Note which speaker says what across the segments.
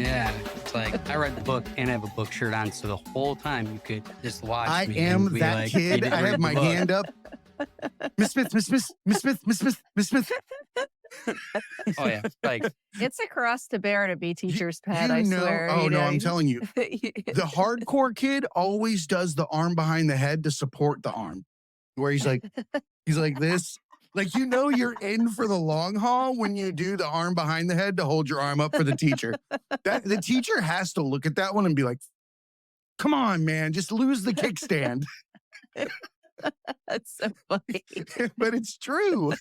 Speaker 1: Yeah, it's like I read the book and have a book shirt on, so the whole time you could just watch
Speaker 2: I
Speaker 1: me.
Speaker 2: am
Speaker 1: and be
Speaker 2: that
Speaker 1: like,
Speaker 2: kid.
Speaker 1: "You didn't
Speaker 2: I
Speaker 1: read
Speaker 2: have
Speaker 1: the
Speaker 2: my
Speaker 1: book."
Speaker 2: hand up. Miss Smith, Miss Smith, Miss Smith, Miss Smith, Miss Smith.
Speaker 1: Oh yeah, like
Speaker 3: It's a cross to bear to be teacher's pet,
Speaker 2: you
Speaker 3: I
Speaker 2: know,
Speaker 3: swear.
Speaker 2: oh
Speaker 3: you
Speaker 2: no,
Speaker 3: know,
Speaker 2: I'm telling you, the hardcore kid always does the arm behind the head to support the arm, where he's like this. Like, you know, you're in for the long haul when you do the arm behind the head to hold your arm up for the teacher. That the teacher has to look at that one and be like, come on, man, just lose the kickstand.
Speaker 3: That's so funny.
Speaker 2: But it's true.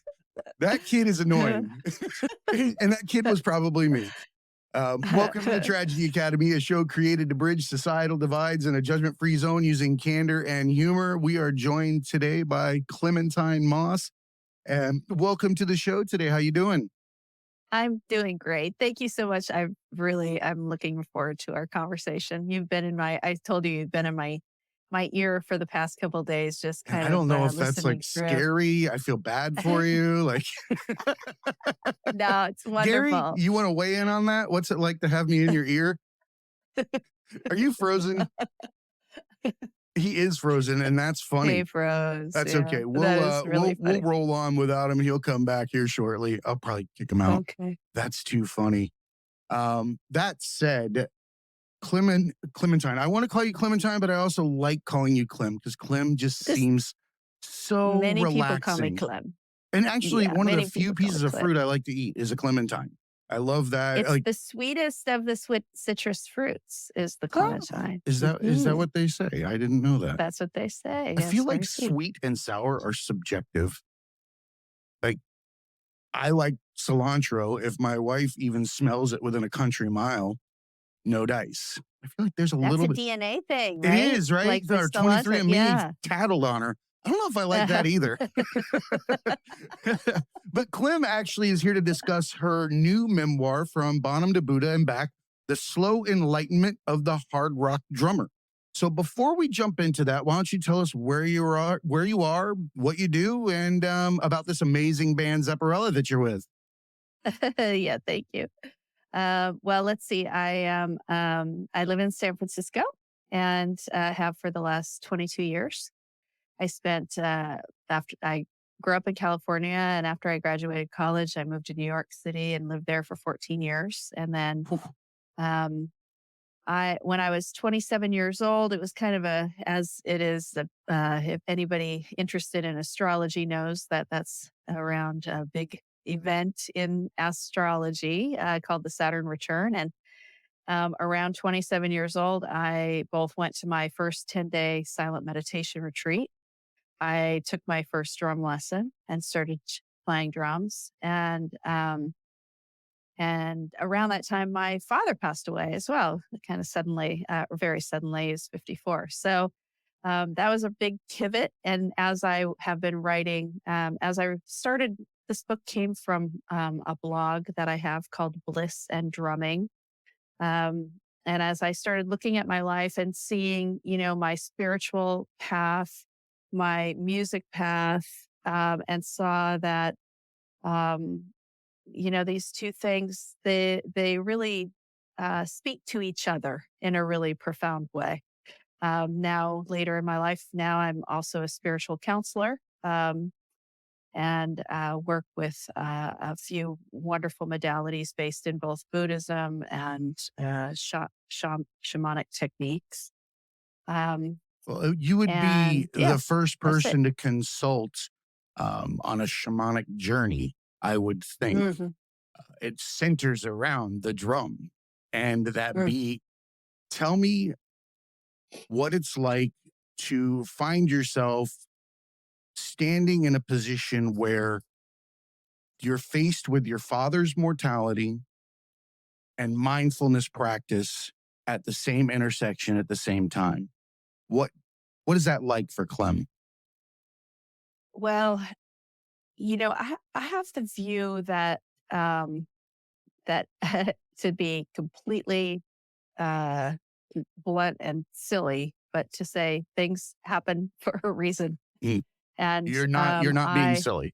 Speaker 2: That kid is annoying. And that kid was probably me. Welcome to the Tragedy Academy, a show created to bridge societal divides in a judgment-free zone using candor and humor. We are joined today by Clementine Moss. And welcome to the show today. How you doing?
Speaker 3: I'm doing great. Thank you so much. I'm looking forward to our conversation. I told you you've been in my ear for the past couple of days, just
Speaker 2: And
Speaker 3: kind
Speaker 2: I don't know
Speaker 3: of
Speaker 2: if that's
Speaker 3: listening
Speaker 2: like
Speaker 3: through.
Speaker 2: scary. I feel bad for you. Like,
Speaker 3: No, it's
Speaker 2: Gary,
Speaker 3: wonderful.
Speaker 2: you want to weigh in on that? What's it like to have me in your ear? Are you frozen? He is frozen, and that's funny.
Speaker 3: Hey, froze.
Speaker 2: That's
Speaker 3: yeah.
Speaker 2: okay.
Speaker 3: That is really
Speaker 2: We'll
Speaker 3: funny.
Speaker 2: roll on without him. He'll come back here shortly. I'll probably kick him out.
Speaker 3: Okay.
Speaker 2: That's too funny. That said, Clementine. I want to call you Clementine, but I also like calling you Clem because Clem just seems so
Speaker 3: Many
Speaker 2: relaxing.
Speaker 3: people call me Clem.
Speaker 2: And actually,
Speaker 3: Yeah,
Speaker 2: one of the
Speaker 3: many
Speaker 2: few
Speaker 3: people call
Speaker 2: pieces
Speaker 3: me
Speaker 2: of
Speaker 3: Clem.
Speaker 2: fruit I like to eat is a clementine. I love that.
Speaker 3: It's
Speaker 2: Like,
Speaker 3: the sweetest of the citrus fruits is the
Speaker 2: oh,
Speaker 3: clementine.
Speaker 2: is that what they say? I didn't know that.
Speaker 3: That's what they say.
Speaker 2: I
Speaker 3: Yes,
Speaker 2: feel
Speaker 3: very
Speaker 2: like sweet and sour are subjective. Like, I like cilantro. If my wife even smells it within a country mile, no dice. I feel like there's a
Speaker 3: That's
Speaker 2: little
Speaker 3: a
Speaker 2: bit.
Speaker 3: DNA thing,
Speaker 2: It
Speaker 3: right?
Speaker 2: is, right?
Speaker 3: Like the
Speaker 2: Our
Speaker 3: cilantro,
Speaker 2: 23andMe
Speaker 3: yeah.
Speaker 2: tattled on her. I don't know if I like that either. But Clem actually is here to discuss her new memoir, From Bonham to Buddha and Back, The Slow Enlightenment of the Hard Rock Drummer. So before we jump into that, why don't you tell us where you are, what you do, and about this amazing band Zepparella that you're with.
Speaker 3: Yeah, thank you. Well, let's see. I live in San Francisco and have for the last 22 years. I spent after I grew up in California, and after I graduated college, I moved to New York City and lived there for 14 years. And then when I was 27 years old, it was kind of if anybody interested in astrology knows that's around a big event in astrology called the Saturn return. And around 27 years old, I both went to my first 10-day silent meditation retreat. I took my first drum lesson and started playing drums. And around that time, my father passed away as well, kind of suddenly, or very suddenly. He's 54. So that was a big pivot. And as I have been writing, as I started, this book came from a blog that I have called Bliss and Drumming. And as I started looking at my life and seeing, my spiritual path, my music path, and saw that, these two things, they really speak to each other in a really profound way. Now, later in my life, now I'm also a spiritual counselor, and work with a few wonderful modalities based in both Buddhism and shamanic techniques.
Speaker 2: Well, you would be the first
Speaker 3: that's it.
Speaker 2: person to consult on a shamanic journey, I would think.
Speaker 3: Mhm.
Speaker 2: It centers around the drum and that
Speaker 3: Mm.
Speaker 2: beat. Tell me what it's like to find yourself standing in a position where you're faced with your father's mortality and mindfulness practice at the same intersection at the same time. What is that like for Clem?
Speaker 3: Well, I have the view that that to be completely uh, blunt and silly, but to say things happen for a reason.
Speaker 2: Mm.
Speaker 3: And
Speaker 2: You're not being silly.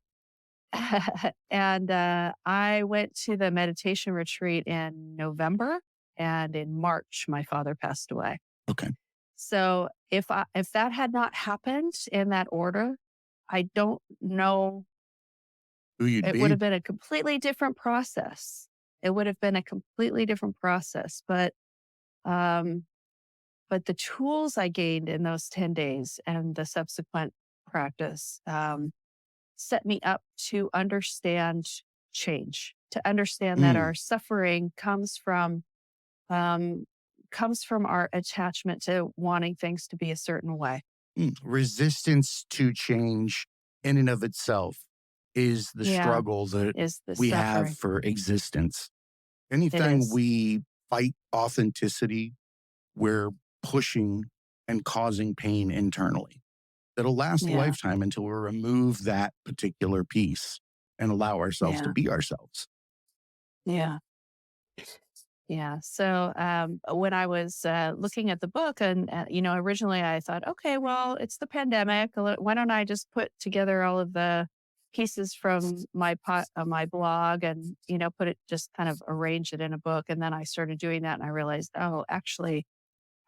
Speaker 3: and I went to the meditation retreat in November, and in March, my father passed away.
Speaker 2: Okay.
Speaker 3: So if that had not happened in that order, I don't know.
Speaker 2: Who you'd
Speaker 3: It would
Speaker 2: be?
Speaker 3: have been a completely different process. It would have been a completely different process. Um, but the tools I gained in those 10 days and the subsequent practice set me up to understand change, to understand that
Speaker 2: Mm,
Speaker 3: our suffering um, comes from our attachment to wanting things to be a certain way.
Speaker 2: Resistance to change in and of itself is the
Speaker 3: Yeah,
Speaker 2: struggle that
Speaker 3: is the
Speaker 2: we have
Speaker 3: suffering.
Speaker 2: for existence.
Speaker 3: It
Speaker 2: Anytime
Speaker 3: is.
Speaker 2: we fight authenticity, we're pushing and causing pain internally. That'll last a
Speaker 3: Yeah,
Speaker 2: lifetime until we remove that particular piece and allow ourselves to
Speaker 3: yeah,
Speaker 2: be ourselves.
Speaker 3: yeah. Yeah. So when I was looking at the book, and originally I thought, okay, well, it's the pandemic. Why don't I just put together all of the pieces from my blog, and put it, just kind of arrange it in a book. And then I started doing that, and I realized, oh, actually,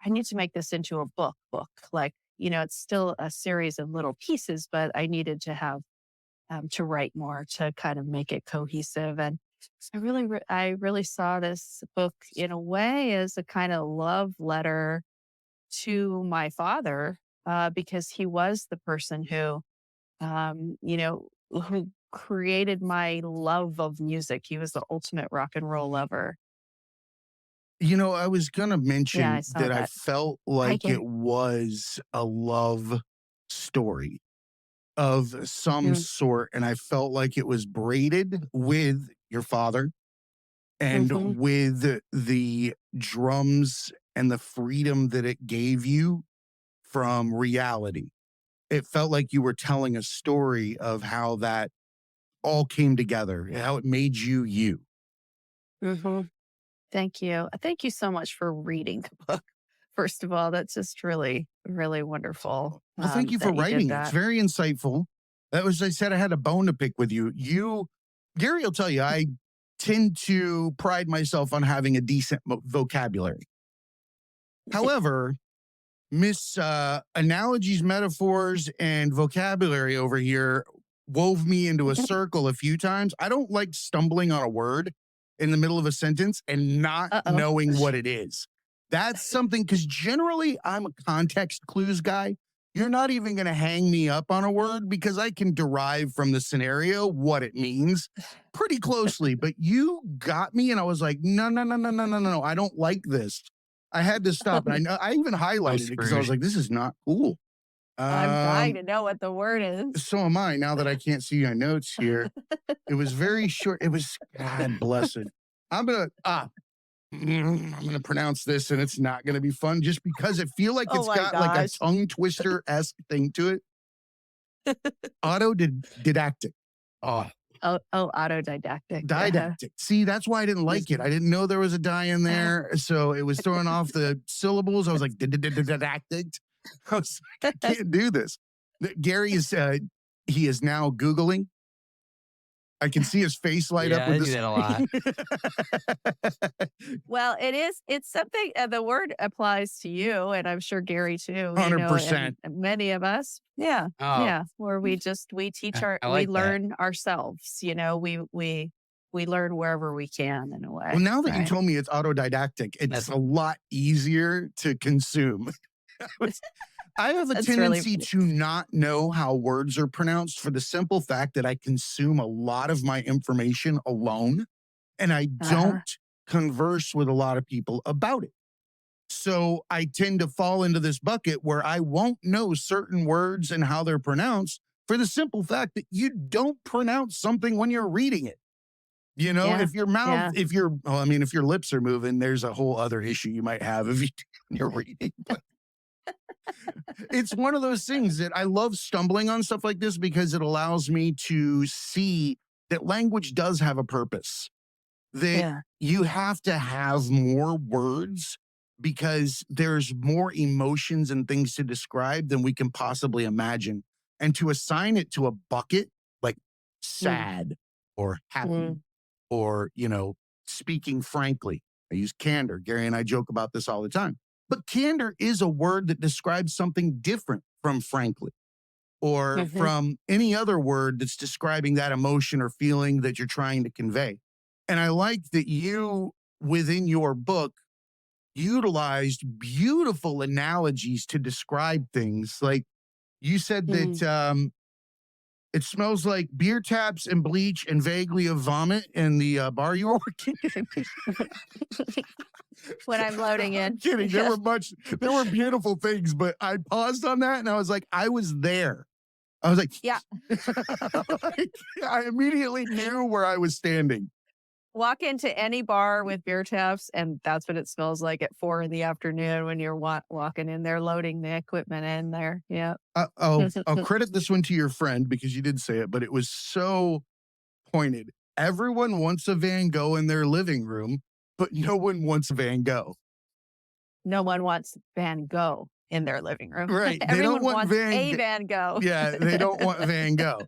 Speaker 3: I need to make this into a book. Like, it's still a series of little pieces, but I needed to have to write more to kind of make it cohesive. And I really saw this book in a way as a kind of love letter to my father, because he was the person who created my love of music. He was the ultimate rock and roll lover.
Speaker 2: I was going to
Speaker 3: Yeah, I
Speaker 2: mention
Speaker 3: saw
Speaker 2: that I
Speaker 3: that.
Speaker 2: felt
Speaker 3: Hi,
Speaker 2: like it
Speaker 3: Gary.
Speaker 2: was a love story of some
Speaker 3: Mm,
Speaker 2: sort. And I felt like it was braided with your father
Speaker 3: mm-hmm,
Speaker 2: and with the drums and the freedom that it gave you from reality. It felt like you were telling a story of how that all came together, how it made you you.
Speaker 3: mm-hmm. Thank you. Thank you so much for reading the book. First of all, that's just really, really wonderful
Speaker 2: Well, thank you for
Speaker 3: that you did
Speaker 2: writing it. It's
Speaker 3: that.
Speaker 2: very insightful. That was, I said, I had a bone to pick with you. Gary will tell you, I tend to pride myself on having a decent vocabulary. However, Miss Analogies, Metaphors, and Vocabulary over here wove me into a circle a few times. I don't like stumbling on a word in the middle of a sentence and not
Speaker 3: Uh oh.
Speaker 2: knowing what it is. That's something, because generally I'm a context clues guy. You're not even going to hang me up on a word because I can derive from the scenario what it means pretty closely. But you got me, and I was like, no, no, no, no, no, no, no. I don't like this. I had to stop, and I know I even
Speaker 1: So
Speaker 2: highlighted it because I was
Speaker 1: screwed.
Speaker 2: like, "This is not cool."
Speaker 3: I'm dying
Speaker 2: Um,
Speaker 3: to know what the word is.
Speaker 2: so am I. Now that I can't see my notes here, it was very short. It was, God bless it. I'm gonna I'm gonna pronounce this, and it's not gonna be fun just because I feel like
Speaker 3: Oh
Speaker 2: it's
Speaker 3: my
Speaker 2: got like a
Speaker 3: gosh.
Speaker 2: tongue twister esque thing to it. Autodidactic. Oh,
Speaker 3: Oh, autodidactic.
Speaker 2: didactic. See, that's why I didn't
Speaker 3: Yes.
Speaker 2: like it. I didn't know there was a die in there, so it was throwing off the syllables. I was like, didactic. I was like, I can't do this. Gary is he is now Googling. I can see his face light up
Speaker 1: Yeah,
Speaker 2: with
Speaker 1: I do
Speaker 2: this.
Speaker 1: that a lot.
Speaker 3: Well, it's something, the word applies to you, and I'm sure Gary too,
Speaker 2: 100%.
Speaker 3: and many of us. Yeah.
Speaker 1: Oh,
Speaker 3: Yeah. Where
Speaker 1: I
Speaker 3: we
Speaker 1: like that.
Speaker 3: learn ourselves, we learn wherever we can in a
Speaker 2: Well,
Speaker 3: way.
Speaker 2: now that you
Speaker 3: Right.
Speaker 2: told me it's autodidactic, it's
Speaker 1: That's
Speaker 2: a lot easier to consume. I have a
Speaker 3: That's really
Speaker 2: tendency
Speaker 3: funny.
Speaker 2: to not know how words are pronounced for the simple fact that I consume a lot of my information alone and I
Speaker 3: Uh-huh.
Speaker 2: don't converse with a lot of people about it. So I tend to fall into this bucket where I won't know certain words and how they're pronounced for the simple fact that you don't pronounce something when you're reading it.
Speaker 3: Yeah.
Speaker 2: If your mouth,
Speaker 3: Yeah.
Speaker 2: well, I mean, if your lips are moving, there's a whole other issue you might have if when you're reading. But it's one of those things that I love stumbling on stuff like this because it allows me to see that language does have a purpose, that
Speaker 3: Yeah.
Speaker 2: you have to have more words because there's more emotions and things to describe than we can possibly imagine. And to assign it to a bucket like
Speaker 3: Mm,
Speaker 2: sad or happy
Speaker 3: mm,
Speaker 2: or, speaking frankly, I use candor. Gary and I joke about this all the time. But candor is a word that describes something different from frankly, or from any other word that's describing that emotion or feeling that you're trying to convey. And I like that you, within your book, utilized beautiful analogies to describe things. Like you said that it smells like beer taps and bleach and vaguely of vomit in the bar you were working in.
Speaker 3: When I'm loading in.
Speaker 2: I'm kidding. There were beautiful things, but I paused on that and I was like, I was there. I was like,
Speaker 3: Yeah.
Speaker 2: I immediately knew where I was standing.
Speaker 3: Walk into any bar with beer taps, and that's what it smells like at 4 p.m. when you're walking in there, loading the equipment in there. Yeah.
Speaker 2: I'll credit this one to your friend because you did say it, but it was so pointed. Everyone wants a Van Gogh in their living room, but no one wants Van Gogh.
Speaker 3: No one wants Van Gogh in their living room.
Speaker 2: Right. They
Speaker 3: Everyone
Speaker 2: don't want
Speaker 3: Van Gogh.
Speaker 2: Yeah, they don't want Van Gogh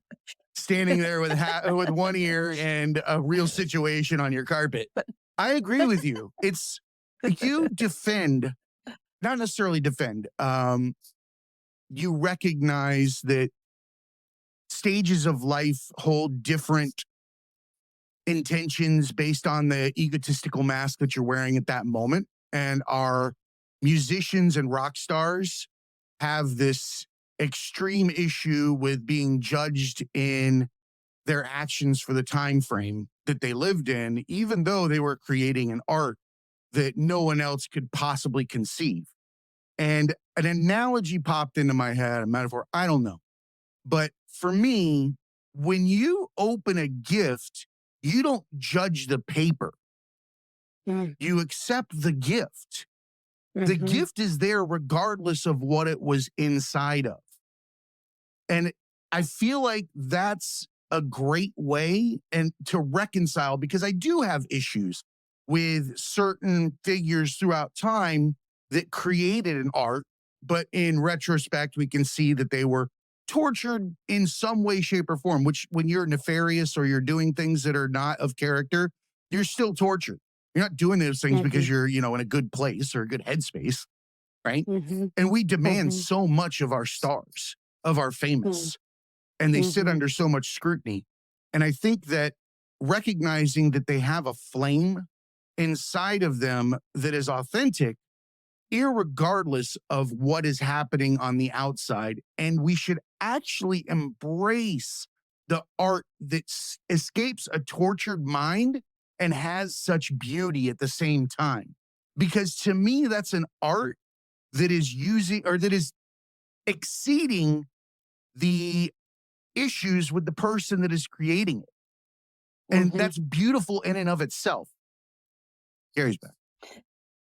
Speaker 2: standing there with one ear and a real situation on your carpet. I agree with you. It's you defend, not necessarily defend. You recognize that stages of life hold different intentions based on the egotistical mask that you're wearing at that moment. And our musicians and rock stars have this extreme issue with being judged in their actions for the time frame that they lived in, even though they were creating an art that no one else could possibly conceive. And an analogy popped into my head, a metaphor, I don't know. But for me, when you open a gift, you don't judge the paper. You accept the gift. The gift is there regardless of what it was inside of. And I feel like that's a great way and to reconcile, because I do have issues with certain figures throughout time that created an art, but in retrospect, we can see that they were tortured in some way, shape, or form, which when you're nefarious or you're doing things that are not of character, you're still tortured. You're not doing those things because you're, in a good place or a good headspace, right? And we demand so much of our stars, of our famous, and they sit under so much scrutiny. And I think that recognizing that they have a flame inside of them that is authentic, irregardless of what is happening on the outside. And we should actually embrace the art that escapes a tortured mind and has such beauty at the same time. Because to me, that's an art that is that is exceeding the issues with the person that is creating it. And that's beautiful in and of itself. Gary's back.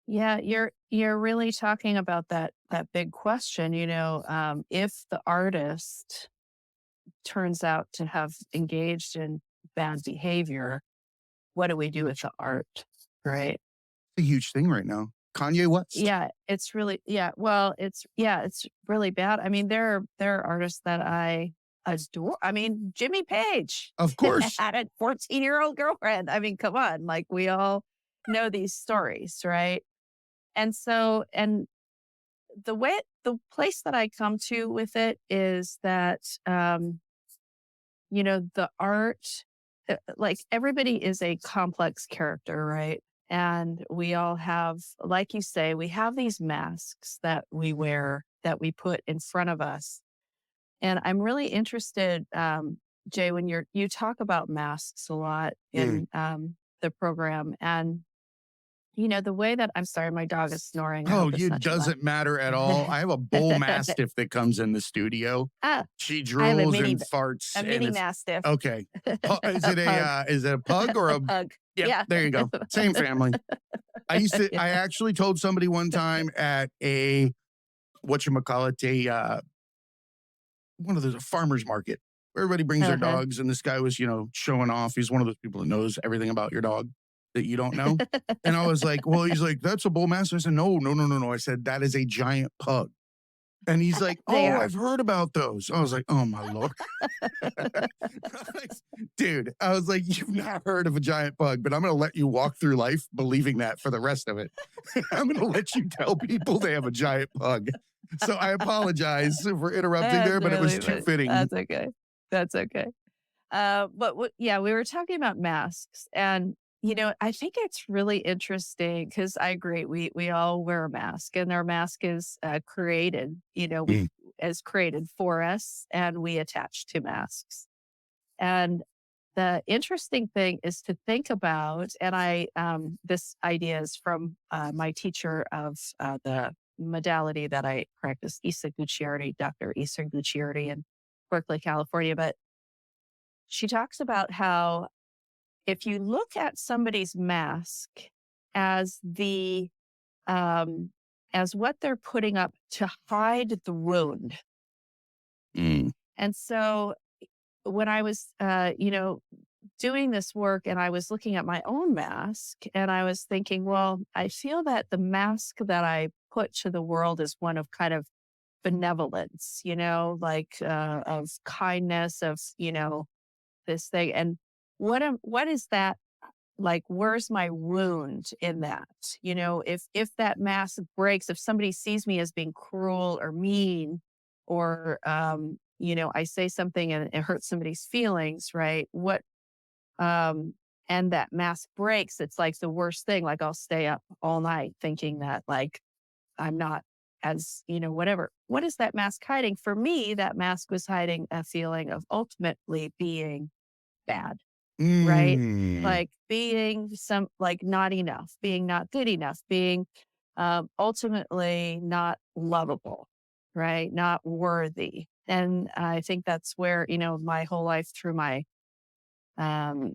Speaker 3: Yeah, you're really talking about that big question, if the artist turns out to have engaged in bad behavior, what do we do with the art, right?
Speaker 2: It's a huge thing right now. Kanye West.
Speaker 3: Yeah, it's really it's really bad. I mean, there are artists that I adore. I mean, Jimmy Page,
Speaker 2: of course,
Speaker 3: had a 14-year-old girlfriend. I mean, come on, like we all know these stories, right? And so, and the place that I come to with it is that, the art, like everybody is a complex character, right? And we all have, like you say, we have these masks that we wear, that we put in front of us. And I'm really interested, Jay, when you talk about masks a lot in the program, and the way that, I'm sorry, my dog is snoring.
Speaker 2: It doesn't matter at all. I have a bull mastiff that comes in the studio. She drools and farts.
Speaker 3: A mini mastiff.
Speaker 2: Okay. Is it a pug or a
Speaker 3: pug?
Speaker 2: Yeah, there you go. Same family. I actually told somebody one time at a, whatchamacallit, one of those, a farmer's market, where everybody brings their dogs, and this guy was, showing off. He's one of those people that knows everything about your dog that you don't know. And I was like, well, he's like, that's a bull mastiff. I said, no. I said, that is a giant pug. And he's like,
Speaker 3: They
Speaker 2: "Oh,
Speaker 3: are.
Speaker 2: I've heard about those." I was like, "Oh my Lord." Dude, I was like, "You've not heard of a giant bug, but I'm going to let you walk through life believing that for the rest of it. I'm going to let you tell people they have a giant bug." So I apologize for interrupting
Speaker 3: That's
Speaker 2: there, but it was
Speaker 3: really
Speaker 2: too
Speaker 3: funny.
Speaker 2: fitting.
Speaker 3: That's okay. That's okay. Yeah, we were talking about masks, and I think it's really interesting because I agree. We all wear a mask, and our mask is created. We
Speaker 2: Mm,
Speaker 3: is created for us, and we attach to masks. And the interesting thing is to think about, and this idea is from my teacher of the modality that I practice, Dr. Isa Gucciardi in Berkeley, California. But she talks about how if you look at somebody's mask as um, as what they're putting up to hide the wound.
Speaker 2: mm,
Speaker 3: And so when I was, doing this work and I was looking at my own mask and I was thinking, well, I feel that the mask that I put to the world is one of kind of benevolence, like of kindness, of, this thing. And what is that like? Where's my wound in that? If that mask breaks, if somebody sees me as being cruel or mean, or I say something and it hurts somebody's feelings, right? And that mask breaks, it's like the worst thing. Like I'll stay up all night thinking that like I'm not as, whatever. What is that mask hiding? For me, that mask was hiding a feeling of ultimately being bad, right?
Speaker 2: mm,
Speaker 3: Like being like not enough, being not good enough, being ultimately not lovable, right? Not worthy. And I think that's where, my whole life um,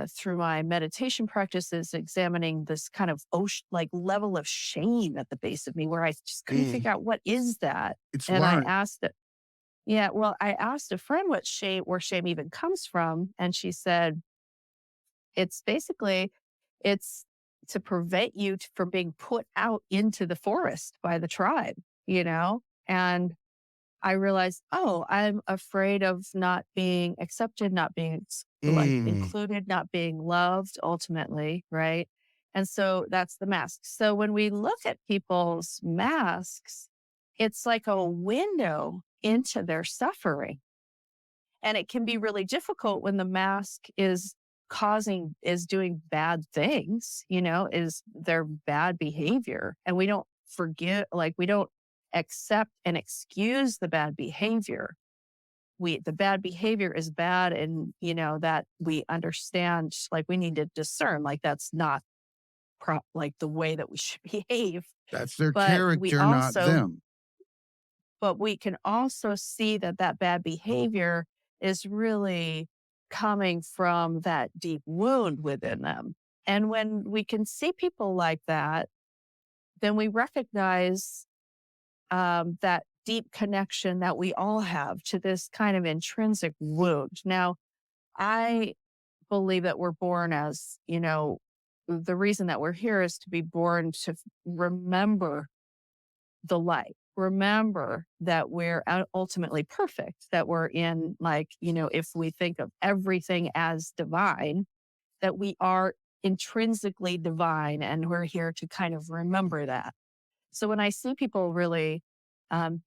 Speaker 3: through my meditation practices, examining this kind of like level of shame at the base of me, where I just couldn't
Speaker 2: mm.
Speaker 3: figure out what is that.
Speaker 2: It's
Speaker 3: And I
Speaker 2: learned.
Speaker 3: asked it. Yeah, well, I asked a friend where shame even comes from, and she said it's basically it's to prevent you from being put out into the forest by the tribe, and I realized, oh, I'm afraid of not being accepted, not being like
Speaker 2: Mm,
Speaker 3: included, not being loved ultimately, right? And so that's the mask. So when we look at people's masks, it's like a window into their suffering. And it can be really difficult when the mask is doing bad things, is their bad behavior. And we don't forget, like, we don't accept and excuse the bad behavior. The bad behavior is bad. And, that we understand, like, we need to discern, like, that's not like the way that we should behave.
Speaker 2: that's their
Speaker 3: But we
Speaker 2: character, not
Speaker 3: also
Speaker 2: them.
Speaker 3: but we can also see that that bad behavior is really coming from that deep wound within them. And when we can see people like that, then we recognize that deep connection that we all have to this kind of intrinsic wound. Now, I believe that we're born as, the reason that we're here is to be born to remember the light. Remember that we're ultimately perfect, that we're in, like, if we think of everything as divine, that we are intrinsically divine, and we're here to kind of remember that. So when I see people really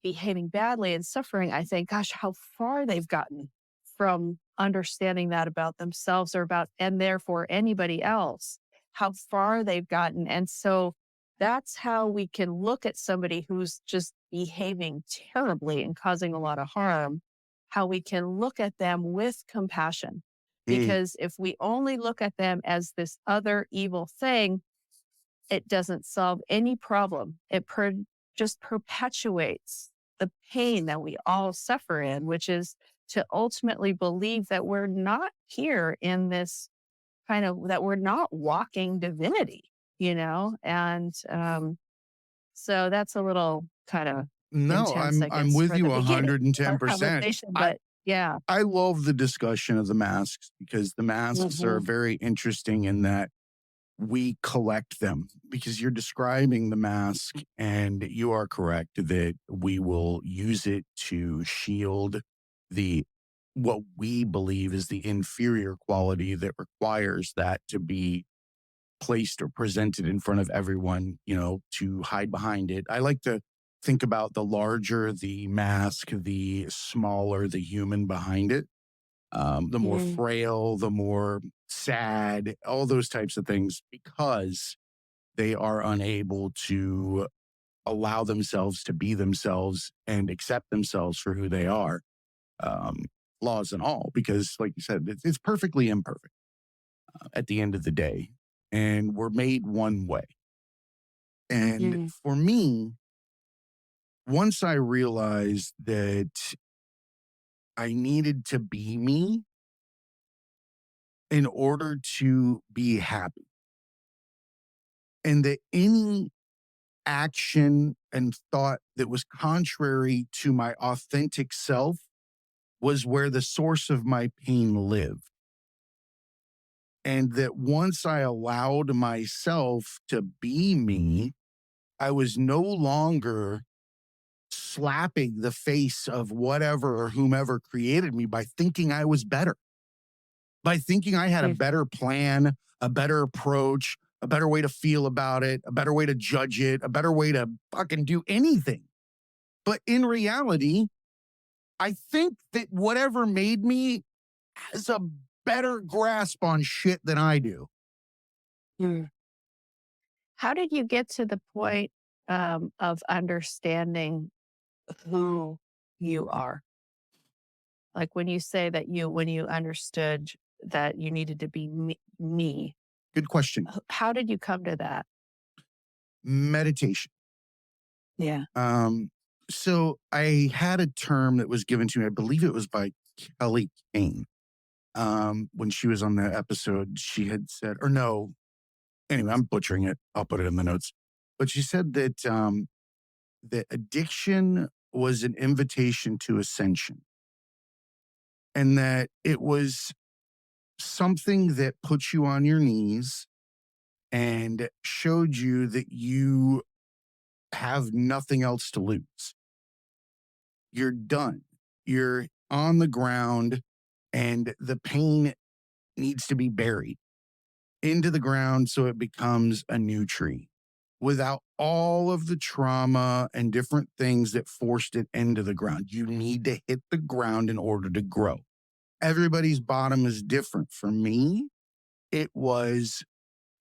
Speaker 3: behaving badly and suffering, I think, gosh, how far they've gotten from understanding that about themselves, and therefore anybody else, how far they've gotten. And so that's how we can look at somebody who's just behaving terribly and causing a lot of harm, how we can look at them with compassion.
Speaker 2: Mm,
Speaker 3: Because if we only look at them as this other evil thing, it doesn't solve any problem. Just perpetuates the pain that we all suffer in, which is to ultimately believe that we're not here in this that we're not walking divinity, And so that's a little kind of
Speaker 2: no,
Speaker 3: intense, I
Speaker 2: I'm
Speaker 3: guess,
Speaker 2: with
Speaker 3: for
Speaker 2: you
Speaker 3: the beginning of our
Speaker 2: 110%.
Speaker 3: conversation.
Speaker 2: I
Speaker 3: But yeah.
Speaker 2: I love the discussion of the masks because the masks are
Speaker 3: Hmm.
Speaker 2: very interesting in that we collect them, because you're describing the mask, and you are correct that we will use it to shield the what we believe is the inferior quality that requires that to be placed or presented in front of everyone, to hide behind it. I like to think about the larger the mask, the smaller the human behind it. The more
Speaker 3: Mm,
Speaker 2: frail, the more sad, all those types of things, because they are unable to allow themselves to be themselves and accept themselves for who they are, um, flaws and all, because, like you said, it's perfectly imperfect at the end of the day. And we're made one way. And
Speaker 3: mm,
Speaker 2: for me, once I realized that I needed to be me in order to be happy, and that any action and thought that was contrary to my authentic self was where the source of my pain lived. And that once I allowed myself to be me, I was no longer slapping the face of whatever or whomever created me by thinking I was better, by thinking I had a
Speaker 3: mm,
Speaker 2: better plan, a better approach, a better way to feel about it, a better way to judge it, a better way to fucking do anything. But in reality, I think that whatever made me has a better grasp on shit than I do.
Speaker 3: mm. How did you get to the point of understanding who you are? Like when you say that when you understood that you needed to be me,
Speaker 2: Good question.
Speaker 3: how did you come to that?
Speaker 2: Meditation.
Speaker 3: Yeah.
Speaker 2: Um, so I had a term that was given to me, I believe it was by Kelly Kane. When she was on the episode, she had said, or no, anyway, I'm butchering it. I'll put it in the notes. But she said that addiction was an invitation to ascension, and that it was something that put you on your knees and showed you that you have nothing else to lose. You're done. You're on the ground, and the pain needs to be buried into the ground so it becomes a new tree without all of the trauma and different things that forced it into the ground. You need to hit the ground in order to grow. Everybody's bottom is different. For me, it was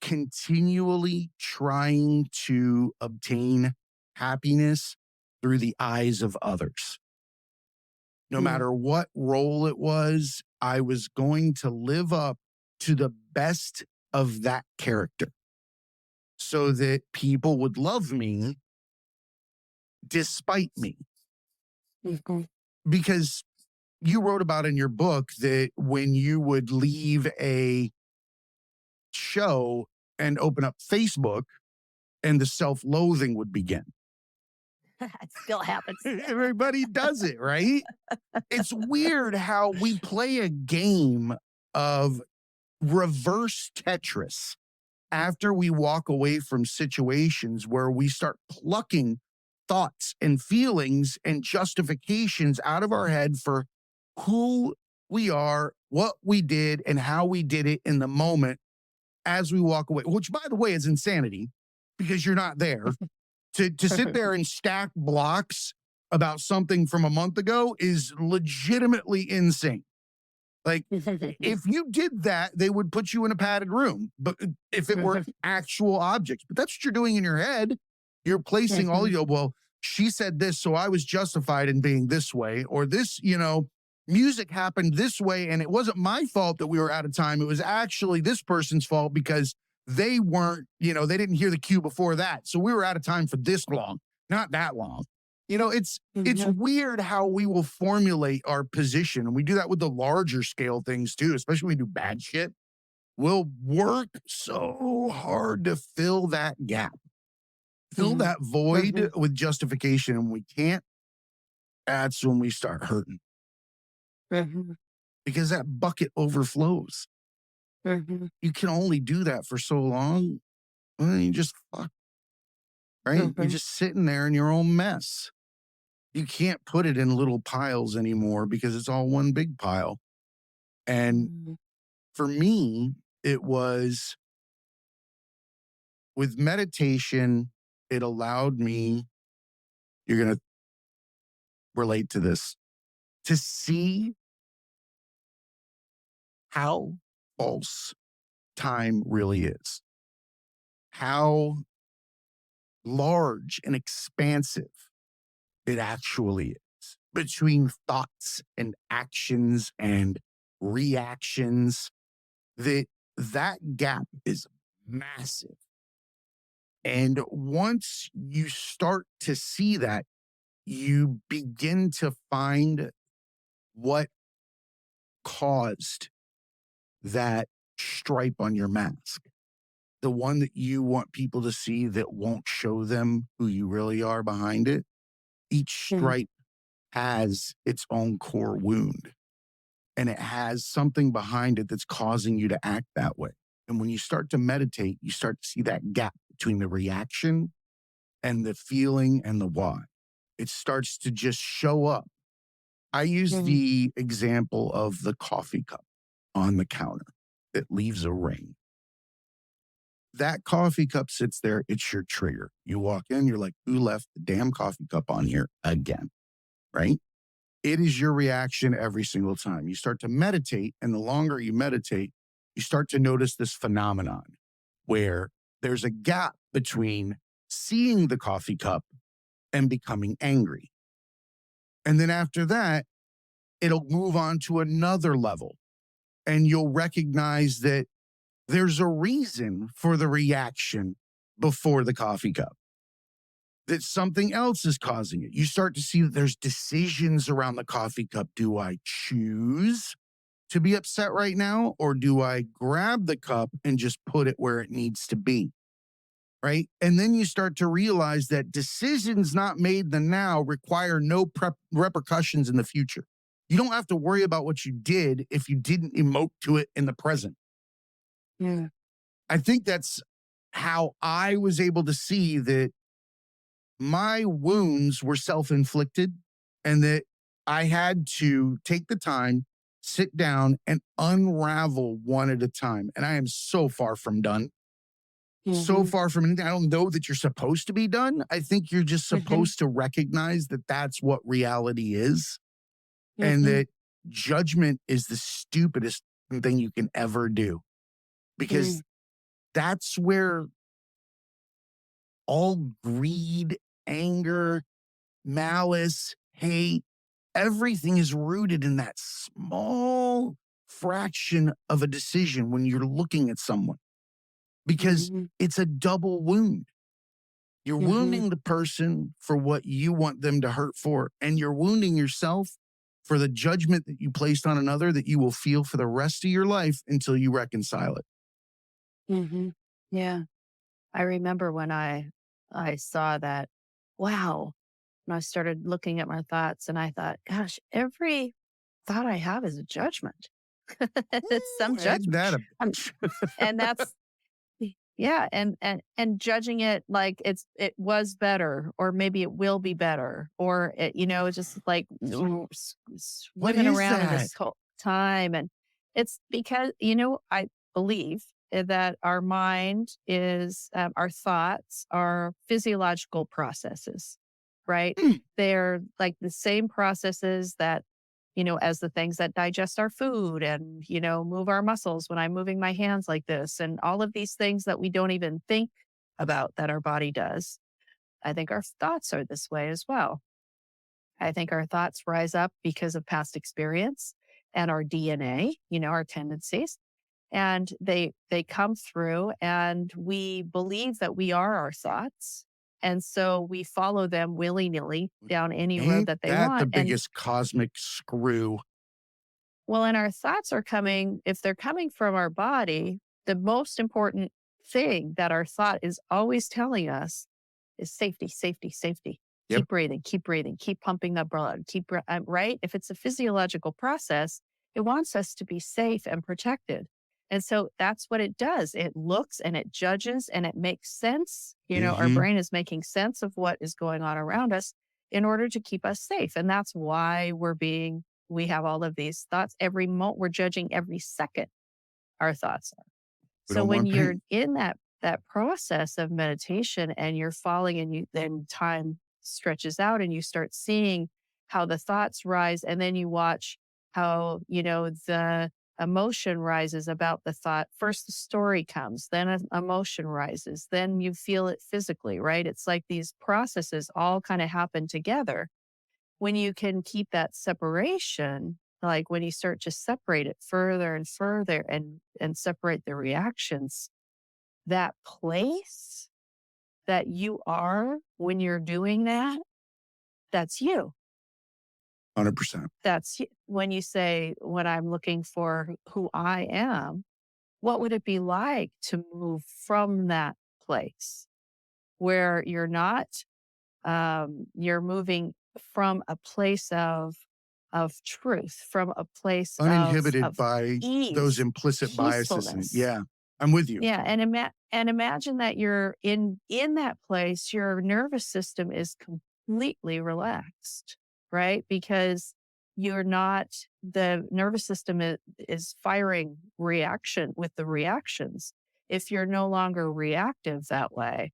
Speaker 2: continually trying to obtain happiness through the eyes of others. No
Speaker 3: Mm,
Speaker 2: matter what role it was, I was going to live up to the best of that character so that people would love me despite me.
Speaker 3: mhm,
Speaker 2: Because you wrote about in your book that when you would leave a show and open up Facebook, and the self-loathing would begin.
Speaker 3: it still happens.
Speaker 2: Everybody does it, right? It's weird how we play a game of reverse Tetris after we walk away from situations where we start plucking thoughts and feelings and justifications out of our head for who we are, what we did, and how we did it in the moment as we walk away, which, by the way, is insanity, because you're not there. To sit there and stack blocks about something from a month ago is legitimately insane. Like, if you did that, they would put you in a padded room. But if it were actual objects, but that's what you're doing in your head. You're placing all
Speaker 3: Mhm,
Speaker 2: your, well, she said this, so I was justified in being this way, or this, music happened this way, and it wasn't my fault that we were out of time. It was actually this person's fault because they weren't, they didn't hear the cue before that. So we were out of time for this long, not that long. It's
Speaker 3: mhm,
Speaker 2: weird how we will formulate our position. And we do that with the larger scale things too, especially when we do bad shit. We'll work so hard to fill that gap, fill
Speaker 3: mhm,
Speaker 2: that void
Speaker 3: mhm,
Speaker 2: with justification. And we can't, that's when we start hurting,
Speaker 3: mhm.
Speaker 2: because that bucket overflows.
Speaker 3: Mhm.
Speaker 2: You can only do that for so long. And then you just fuck, right? You're
Speaker 3: Mhm.
Speaker 2: just sitting there in your own mess. You can't put it in little piles anymore because it's all one big pile. And
Speaker 3: Mhm.
Speaker 2: for me, it was with meditation, it allowed me, you're going to relate to this, to see how false time really is, how large and expansive it actually is between thoughts and actions and reactions, that gap is massive. And once you start to see that, you begin to find what caused that stripe on your mask. The one that you want people to see that won't show them who you really are behind it. Each
Speaker 3: Mhm.
Speaker 2: stripe has its own core wound, and it has something behind it that's causing you to act that way. And when you start to meditate, you start to see that gap between the reaction and the feeling and the why. It starts to just show up. I use
Speaker 3: Mhm.
Speaker 2: the example of the coffee cup on the counter that leaves a ring. That coffee cup sits there, it's your trigger. You walk in, you're like, who left the damn coffee cup on here again? Right? It is your reaction every single time. You start to meditate, and the longer you meditate, you start to notice this phenomenon where there's a gap between seeing the coffee cup and becoming angry. And then after that, it'll move on to another level, and you'll recognize that there's a reason for the reaction before the coffee cup, that something else is causing it. You start to see that there's decisions around the coffee cup. Do I choose to be upset right now, or do I grab the cup and just put it where it needs to be? Right. And then you start to realize that decisions not made in the now require no repercussions in the future. You don't have to worry about what you did if you didn't emote to it in the present.
Speaker 3: Yeah.
Speaker 2: I think that's how I was able to see that my wounds were self inflicted and that I had to take the time, sit down, and unravel one at a time. And I am so far from done. So
Speaker 3: Mhm.
Speaker 2: far from anything. I don't know that you're supposed to be done. I think you're just
Speaker 3: Mhm.
Speaker 2: supposed to recognize that that's what reality is, and
Speaker 3: Mhm.
Speaker 2: that judgment is the stupidest thing you can ever do, because
Speaker 3: Mhm.
Speaker 2: that's where all greed, anger, malice, hate, everything is rooted in that small fraction of a decision when you're looking at someone, because
Speaker 3: Mhm.
Speaker 2: it's a double wound. You're
Speaker 3: Mhm.
Speaker 2: wounding the person for what you want them to hurt for, and you're wounding yourself for the judgment that you placed on another that you will feel for the rest of your life until you reconcile it.
Speaker 3: Mhm. Yeah. I remember when I saw that, wow, when I started looking at my thoughts and I thought, gosh, every thought I have is a judgment. It's some
Speaker 2: Ooh, ain't
Speaker 3: judgment.
Speaker 2: that a
Speaker 3: Um, and that's yeah, and judging it like it was better, or maybe it will be better, or it's just like
Speaker 2: what
Speaker 3: swimming
Speaker 2: is
Speaker 3: around in
Speaker 2: that?
Speaker 3: this whole time. And it's because I believe that our mind is our thoughts are physiological processes, right?
Speaker 2: Hmm,
Speaker 3: They're like the same processes that as the things that digest our food and, move our muscles when I'm moving my hands like this, and all of these things that we don't even think about that our body does. I think our thoughts are this way as well. I think our thoughts rise up because of past experience and our DNA, our tendencies. And they come through and we believe that we are our thoughts. And so we follow them willy-nilly down any road
Speaker 2: ain't
Speaker 3: that they
Speaker 2: that the
Speaker 3: want. And
Speaker 2: biggest cosmic screw?
Speaker 3: well, and our thoughts are coming, if they're coming from our body, the most important thing that our thought is always telling us is safety, safety, safety.
Speaker 2: Yep.
Speaker 3: Keep breathing, keep pumping the blood, right? If it's a physiological process, it wants us to be safe and protected. And so that's what it does. It looks and it judges and it makes sense. Our
Speaker 2: Hmm.
Speaker 3: brain is making sense of what is going on around us in order to keep us safe. And that's why we have all of these thoughts every moment. We're judging every second our thoughts are.
Speaker 2: We
Speaker 3: So
Speaker 2: don't
Speaker 3: when
Speaker 2: want
Speaker 3: you're
Speaker 2: pain.
Speaker 3: in that process of meditation and you're falling and then time stretches out and you start seeing how the thoughts rise and then you watch how, the emotion rises about the thought. First the story comes, then an emotion rises, then you feel it physically, right? It's like these processes all kind of happen together. When you can keep that separation, like when you start to separate it further and further and separate the reactions, that place that you are when you're doing that, that's you.
Speaker 2: 100%.
Speaker 3: That's when you say, when I'm looking for who I am, what would it be like to move from that place where you're not, you're moving from a place of truth, from a place
Speaker 2: Uninhibited
Speaker 3: of
Speaker 2: by those
Speaker 3: ease,
Speaker 2: implicit biases. And
Speaker 3: peacefulness.
Speaker 2: yeah, I'm with you.
Speaker 3: Yeah, and imagine that you're in that place, your nervous system is completely relaxed, right? Because you're not the nervous system is firing reaction with the reactions. If you're no longer reactive that way,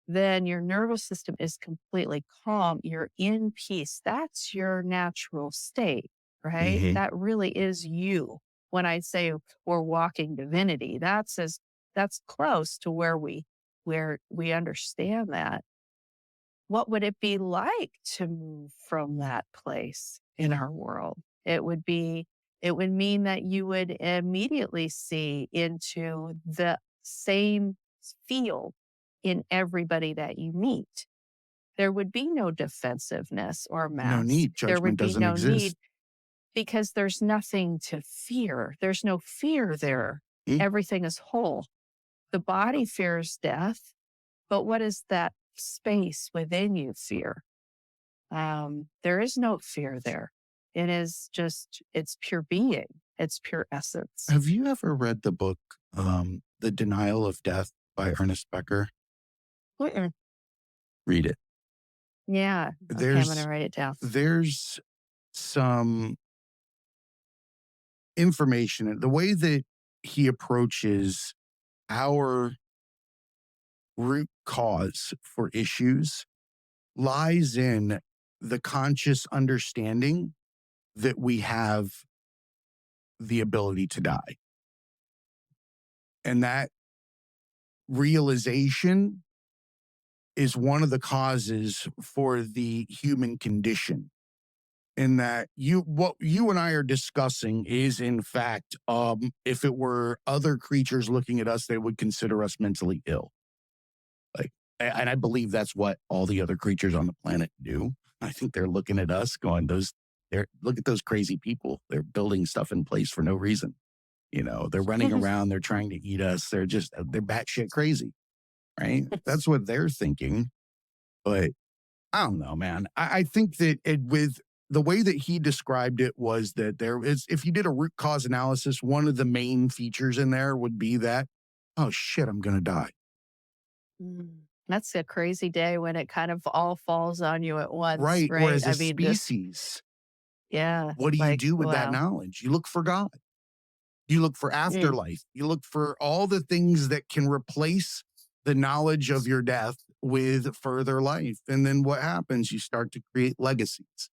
Speaker 3: then your nervous system is completely calm. You're in peace. That's your natural state, right?
Speaker 2: Hmm.
Speaker 3: That really is you. When I say we're walking divinity, that's close to where we understand that. What would it be like to move from that place in our world? It would mean that you would immediately see into the same field in everybody that you meet. There would be no defensiveness or
Speaker 2: No
Speaker 3: mask.
Speaker 2: need.
Speaker 3: There would
Speaker 2: Judgment
Speaker 3: be
Speaker 2: doesn't
Speaker 3: no need
Speaker 2: exist.
Speaker 3: because there's nothing to fear. There's no fear there.
Speaker 2: Mm.
Speaker 3: Everything is whole. The body fears death, but what is that space within you fear? There is no fear there. It's pure being. It's pure essence.
Speaker 2: Have you ever read the book, The Denial of Death by Ernest Becker?
Speaker 3: Mm-mm.
Speaker 2: Read it.
Speaker 3: Yeah. Okay, I'm going to write it down.
Speaker 2: There's some information, the way that he approaches our root cause for issues lies in the conscious understanding that we have the ability to die. And that realization is one of the causes for the human condition. In that what you and I are discussing is in fact, if it were other creatures looking at us, they would consider us mentally ill. Like, and I believe that's what all the other creatures on the planet do. I think they're looking at us going, look at those crazy people. They're building stuff in place for no reason. They're running around, they're trying to eat us. They're batshit crazy, right? That's what they're thinking. But I don't know, man. I think that with the way that he described it was that if you did a root cause analysis, one of the main features in there would be that, oh shit, I'm going to die.
Speaker 3: That's a crazy day when it kind of all falls on you at once,
Speaker 2: Right. Or
Speaker 3: right?
Speaker 2: as a
Speaker 3: I mean, just,
Speaker 2: species,
Speaker 3: yeah,
Speaker 2: what do you
Speaker 3: like,
Speaker 2: do with that
Speaker 3: wow.
Speaker 2: knowledge? You look for God. You look for
Speaker 3: Mm,
Speaker 2: afterlife. You look for all the things that can replace the knowledge of your death with further life. And then what happens? You start to create legacies.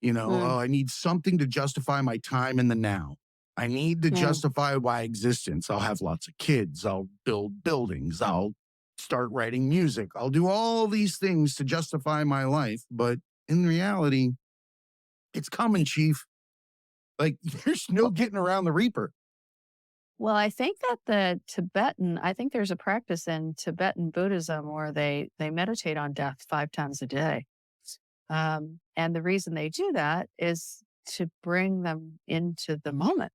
Speaker 3: mm,
Speaker 2: I need something to justify my time in the now. I need to
Speaker 3: mm,
Speaker 2: justify my existence. I'll have lots of kids. I'll build buildings. I'll start writing music. I'll do all these things to justify my life. But in reality, it's coming, Chief. Like, there's no getting around the Reaper.
Speaker 3: Well, I think that I think there's a practice in Tibetan Buddhism where they meditate on death 5 times a day. And the reason they do that is to bring them into the moment.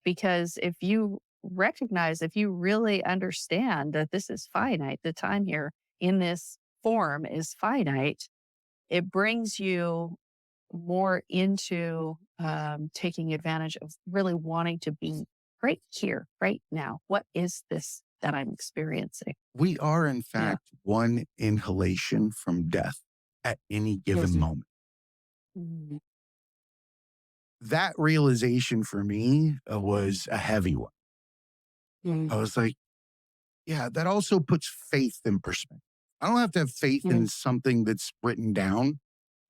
Speaker 3: Because if you really understand that this is finite, the time here in this form is finite, it brings you more into taking advantage of really wanting to be right here, right now. What is this that I'm experiencing?
Speaker 2: We are, in
Speaker 3: Yeah.
Speaker 2: fact, one inhalation from death at any given
Speaker 3: Yes.
Speaker 2: moment.
Speaker 3: Mm,
Speaker 2: That realization for me was a heavy one. I was like, yeah, that also puts faith in perspective. I don't have to have faith in something that's written down,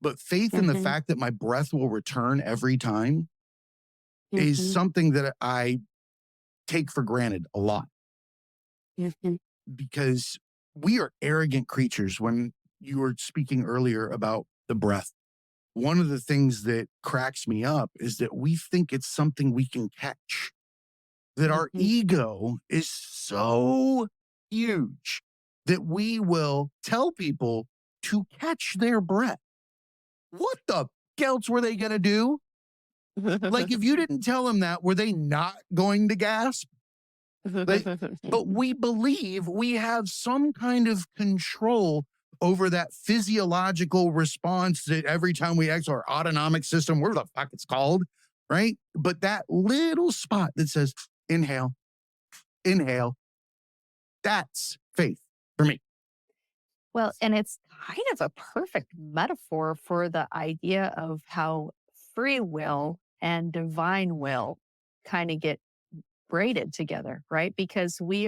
Speaker 2: but faith in the
Speaker 3: mhm,
Speaker 2: fact that my breath will return every time is
Speaker 3: mhm,
Speaker 2: something that I take for granted a lot,
Speaker 3: mhm,
Speaker 2: because we are arrogant creatures. When you were speaking earlier about the breath, one of the things that cracks me up is that we think it's something we can catch, that our
Speaker 3: mhm.
Speaker 2: ego is so huge that we will tell people to catch their breath. What the else were they going to do? Like, if you didn't tell them that, were they not going to gasp? But we believe we have some kind of control over that physiological response that every time we exhale, our autonomic system, whatever the fuck it's called, right? But that little spot that says inhale, inhale, that's faith for me.
Speaker 3: Well, and it's kind of a perfect metaphor for the idea of how free will and divine will kind of get braided together, right? Because we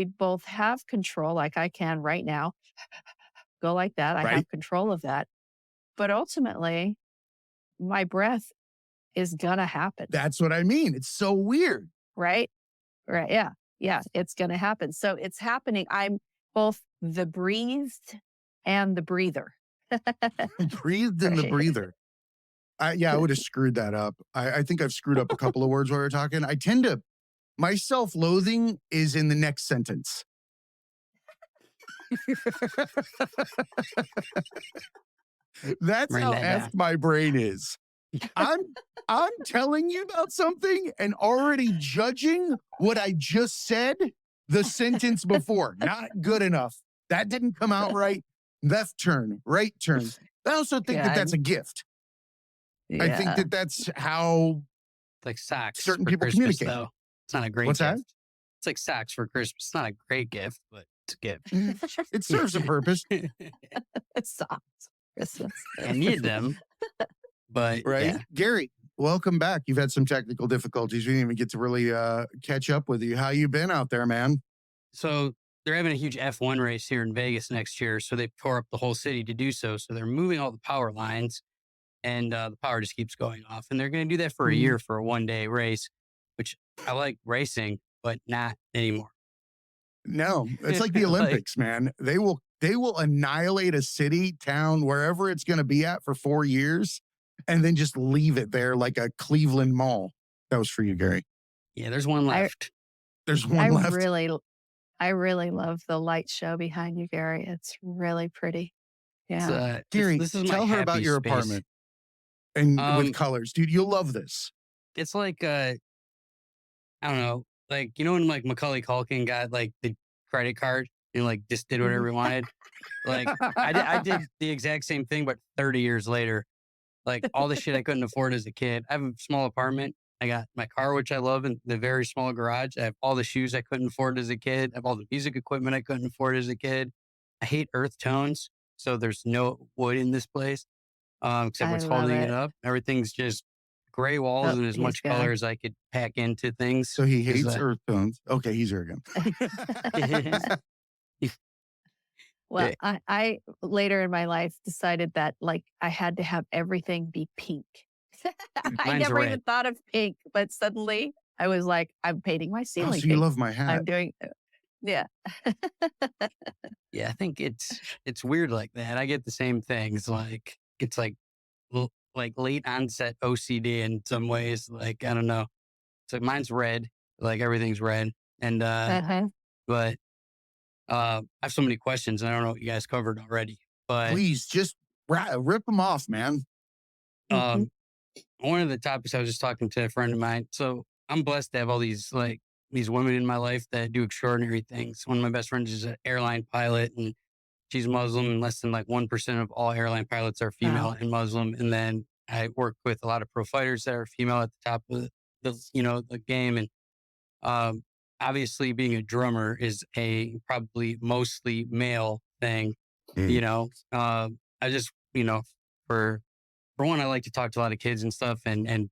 Speaker 3: both have control, like I can right now go like that. I
Speaker 2: Right?
Speaker 3: have control of that. But ultimately, my breath is going to happen,
Speaker 2: That's what I mean. It's so weird.
Speaker 3: right? Right. Yeah. Yeah. It's going to happen. So it's happening. I'm both the breathed and the breather.
Speaker 2: Breathed in the
Speaker 3: Right.
Speaker 2: breather. I would have screwed that up. I think I've screwed up a couple of words while we're talking. My self-loathing is in the next sentence. That's
Speaker 1: Write
Speaker 2: how
Speaker 1: that down.
Speaker 2: effed my brain is. I'm I'm telling you about something and already judging what I just said the sentence before. Not good enough. That didn't come out right. Left turn, right turn. I also think that that's
Speaker 3: God.
Speaker 2: a gift. I think
Speaker 3: Yeah.
Speaker 2: that that's how
Speaker 1: It's like socks
Speaker 2: certain
Speaker 1: for
Speaker 2: people
Speaker 1: Christmas,
Speaker 2: communicate.
Speaker 1: though. It's not a great
Speaker 2: What's that?
Speaker 1: gift. It's like socks for Christmas. It's not a great gift, but it's a gift.
Speaker 2: It serves a purpose,
Speaker 3: It's socks. Christmas.
Speaker 1: I need them, but
Speaker 2: right?
Speaker 1: yeah.
Speaker 2: Gary, welcome back. You've had some technical difficulties. We didn't even get to really catch up with you. How you been out there, man?
Speaker 1: So they're having a huge F1 race here in Vegas next year. So they tore up the whole city to do so. So they're moving all the power lines and the power just keeps going off. And they're going to do that for a year for a 1-day race, which I like racing, but not anymore.
Speaker 2: No, it's like the
Speaker 1: Like,
Speaker 2: Olympics, man. They will annihilate a city, town, wherever it's going to be at for 4 years, and then just leave it there like a Cleveland mall. That was for you, Gary.
Speaker 1: yeah, there's one
Speaker 3: I
Speaker 1: left.
Speaker 2: There's
Speaker 3: I
Speaker 2: one left.
Speaker 3: I really love the light show behind you, Gary. It's really pretty.
Speaker 1: It's,
Speaker 3: Yeah.
Speaker 2: Gary,
Speaker 1: this is my
Speaker 2: tell her about
Speaker 1: happy
Speaker 2: your
Speaker 1: space.
Speaker 2: apartment and with
Speaker 1: Um,
Speaker 2: colors, dude. You'll love this.
Speaker 1: it's like I don't know, like when like Macaulay Culkin got like the credit card and like just did whatever he wanted. Like I did the exact same thing, but 30 years later. Like all the shit I couldn't afford as a kid. I have a small apartment. I got my car, which I love, in the very small garage. I have all the shoes I couldn't afford as a kid. I have all the music equipment I couldn't afford as a kid. I hate earth tones, so there's no wood in this place, except
Speaker 3: I
Speaker 1: what's
Speaker 3: love
Speaker 1: holding it
Speaker 3: it.
Speaker 1: up. Everything's just gray walls
Speaker 3: Oh,
Speaker 1: and as
Speaker 3: he's
Speaker 1: much color
Speaker 3: gone.
Speaker 1: as I could pack into things.
Speaker 2: So he
Speaker 1: 'Cause,
Speaker 2: hates earth tones. Okay, he's here again.
Speaker 3: Well, I later in my life decided that like I had to have everything be pink. I
Speaker 1: Mine's
Speaker 3: never even
Speaker 1: red.
Speaker 3: thought of pink, but suddenly I was like, I'm painting my
Speaker 2: Oh,
Speaker 3: ceiling
Speaker 2: so you
Speaker 3: pink.
Speaker 2: love my hat.
Speaker 3: I'm doing, yeah.
Speaker 1: Yeah, I think it's weird like that. I get the same things. Like it's like late onset OCD in some ways. Like I don't know. So mine's red. Like everything's red. And
Speaker 3: Uh-huh.
Speaker 1: but I have so many questions and I don't know what you guys covered already. But
Speaker 2: Please just rip them off, man.
Speaker 3: Mhm.
Speaker 1: um one of the topics I was just talking to a friend of mine. So I'm blessed to have all these women in my life that do extraordinary things. One of my best friends is an airline pilot and she's Muslim, and less than like 1% of all airline pilots are female
Speaker 3: Wow.
Speaker 1: and Muslim. And then I work with a lot of pro fighters that are female at the top of the game. And um, obviously being a drummer is a probably mostly male thing,
Speaker 2: Mm.
Speaker 1: you know. I just, for one, I like to talk to a lot of kids and stuff and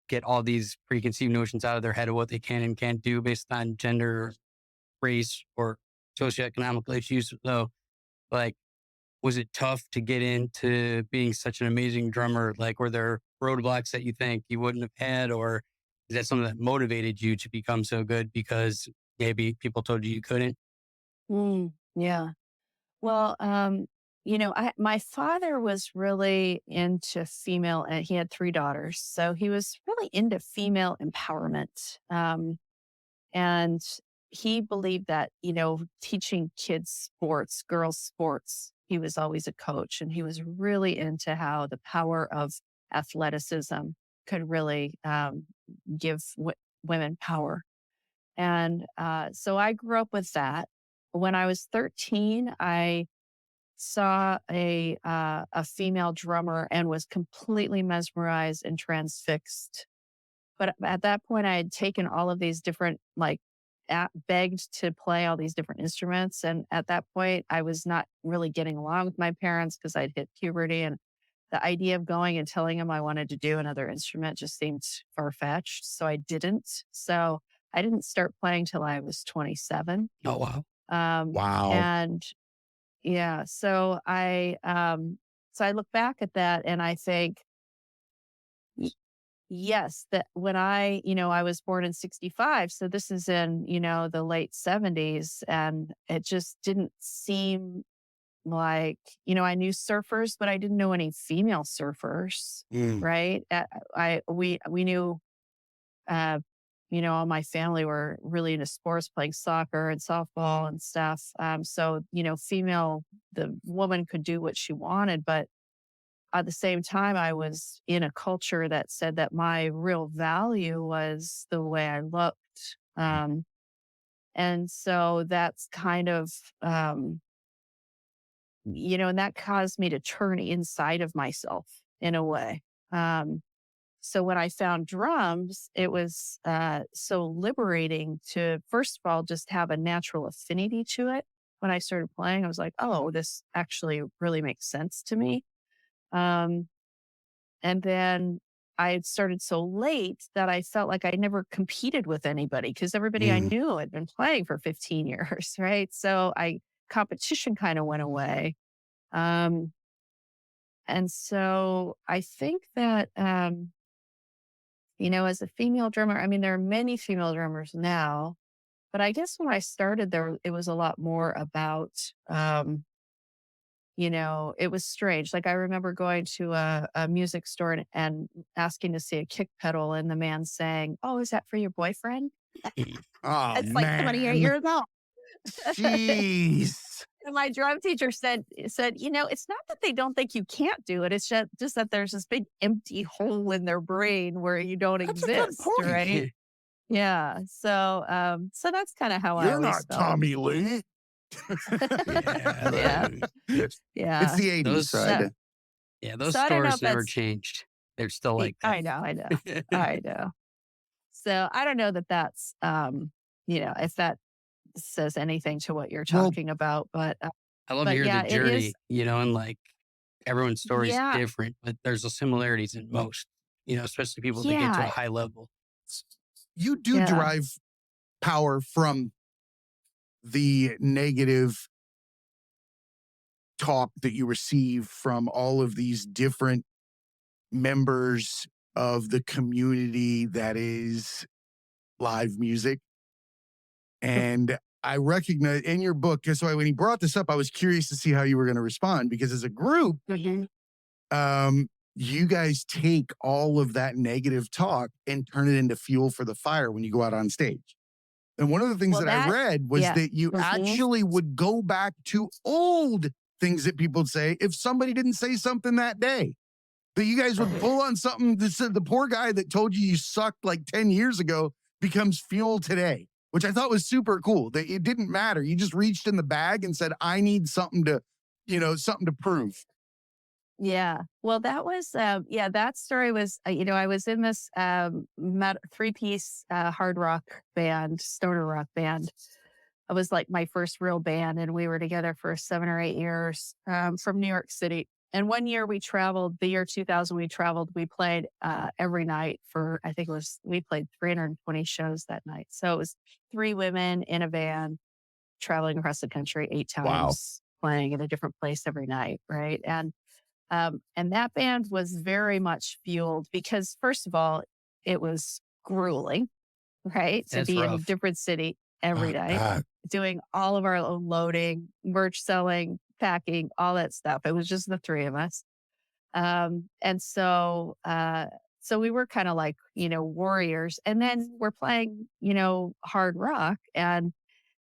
Speaker 1: get all these preconceived notions out of their head of what they can and can't do based on gender, race, or socioeconomic issues. So, like, was it tough to get into being such an amazing drummer? Like, were there roadblocks that you think you wouldn't have had, or is that something that motivated you to become so good because maybe people told you you couldn't?
Speaker 3: Yeah. Well, my father was really into female, and he had three daughters, so he was really into female empowerment. And he believed that, teaching kids sports, girls sports, he was always a coach, and he was really into how the power of athleticism could really give women power. And so I grew up with that. When I was 13, I saw a female drummer and was completely mesmerized and transfixed. But at that point, I had taken all of these different, begged to play all these different instruments. And at that point, I was not really getting along with my parents because I'd hit puberty. And the idea of going and telling them I wanted to do another instrument just seemed far fetched. So I didn't. So I didn't start playing till I was 27.
Speaker 1: Oh, wow.
Speaker 2: Wow.
Speaker 3: And yeah, so I look back at that and I think, yes, that when I was born in 65. So this is in, the late 70s. And it just didn't seem like, I knew surfers, but I didn't know any female surfers.
Speaker 2: Mm.
Speaker 3: Right. We knew, uh, all my family were really into sports, playing soccer and softball and stuff. So, the woman could do what she wanted, but at the same time, I was in a culture that said that my real value was the way I looked. And so that's kind of, and that caused me to turn inside of myself in a way. So when I found drums, it was so liberating to, first of all, just have a natural affinity to it. When I started playing, I was like, oh, this actually really makes sense to me. Um, And then I had started so late that I felt like I never competed with anybody because everybody I
Speaker 2: Mm.
Speaker 3: knew had been playing for 15 years, right? So competition kind of went away. Um, and so I think that, as a female drummer, I mean, there are many female drummers now, but I guess when I started there, it was a lot more about, it was strange. Like I remember going to a music store and asking to see a kick pedal, and the man saying, "Oh, is that for your boyfriend?"
Speaker 2: Oh,
Speaker 3: It's like 28
Speaker 2: man.
Speaker 3: years old.
Speaker 2: Jeez.
Speaker 3: And my drum teacher said, it's not that they don't think you can't do it. It's just that there's this big empty hole in their brain where you don't
Speaker 2: That's a good
Speaker 3: exist,
Speaker 2: point.
Speaker 3: right? Yeah. So that's kind of how I
Speaker 2: You're
Speaker 3: always
Speaker 2: not
Speaker 3: felt.
Speaker 2: Tommy Lee.
Speaker 3: Yeah.
Speaker 2: It's
Speaker 3: Yeah.
Speaker 2: the 80s,
Speaker 1: Those,
Speaker 2: so
Speaker 3: So,
Speaker 1: those
Speaker 3: so I don't know if
Speaker 1: stores never
Speaker 3: that's.
Speaker 1: changed. They're still like that.
Speaker 3: I know. I know. I know. So I don't know that that's, if that says anything to what you're
Speaker 2: well,
Speaker 3: talking about,
Speaker 1: I love to
Speaker 3: but
Speaker 1: hear the
Speaker 3: yeah, it is.
Speaker 1: journey, and like everyone's story is
Speaker 3: Yeah,
Speaker 1: different, but there's the similarities in most, especially people that get to a
Speaker 3: yeah,
Speaker 1: high level.
Speaker 2: you do
Speaker 3: yeah,
Speaker 2: derive power from the negative talk that you receive from all of these different members of the community that is live music. And I recognize in your book, so when he brought this up, I was curious to see how you were going to respond because as a group,
Speaker 3: mhm.
Speaker 2: you guys take all of that negative talk and turn it into fuel for the fire when you go out on stage. And one of the things
Speaker 3: Well,
Speaker 2: that I read was
Speaker 3: yeah,
Speaker 2: that you
Speaker 3: mhm.
Speaker 2: actually would go back to old things that people would say if somebody didn't say something that day. That you guys would pull on something that said the poor guy that told you you sucked like 10 years ago becomes fuel today, which I thought was super cool. That it didn't matter. You just reached in the bag and said, I need something to, something to prove.
Speaker 3: Yeah. Well, that was, yeah, that story was, I was in this three-piece hard rock band, stoner rock band. It was like my first real band, and we were together for 7 or 8 years from New York City. And one year we traveled, the year 2000, we played every night for, I think we played 320 shows that night. So it was three women in a van traveling across the country eight
Speaker 2: Wow.
Speaker 3: times, playing in a different place every night. Right. And that band was very much fueled because, first of all, it was grueling, right? To
Speaker 1: That's
Speaker 3: be in a
Speaker 1: rough.
Speaker 3: different city every
Speaker 2: Oh,
Speaker 3: night,
Speaker 2: God.
Speaker 3: doing all of our own loading, merch selling, packing, all that stuff. It was just the three of us. And so we were kind of like, warriors. And then we're playing, hard rock. And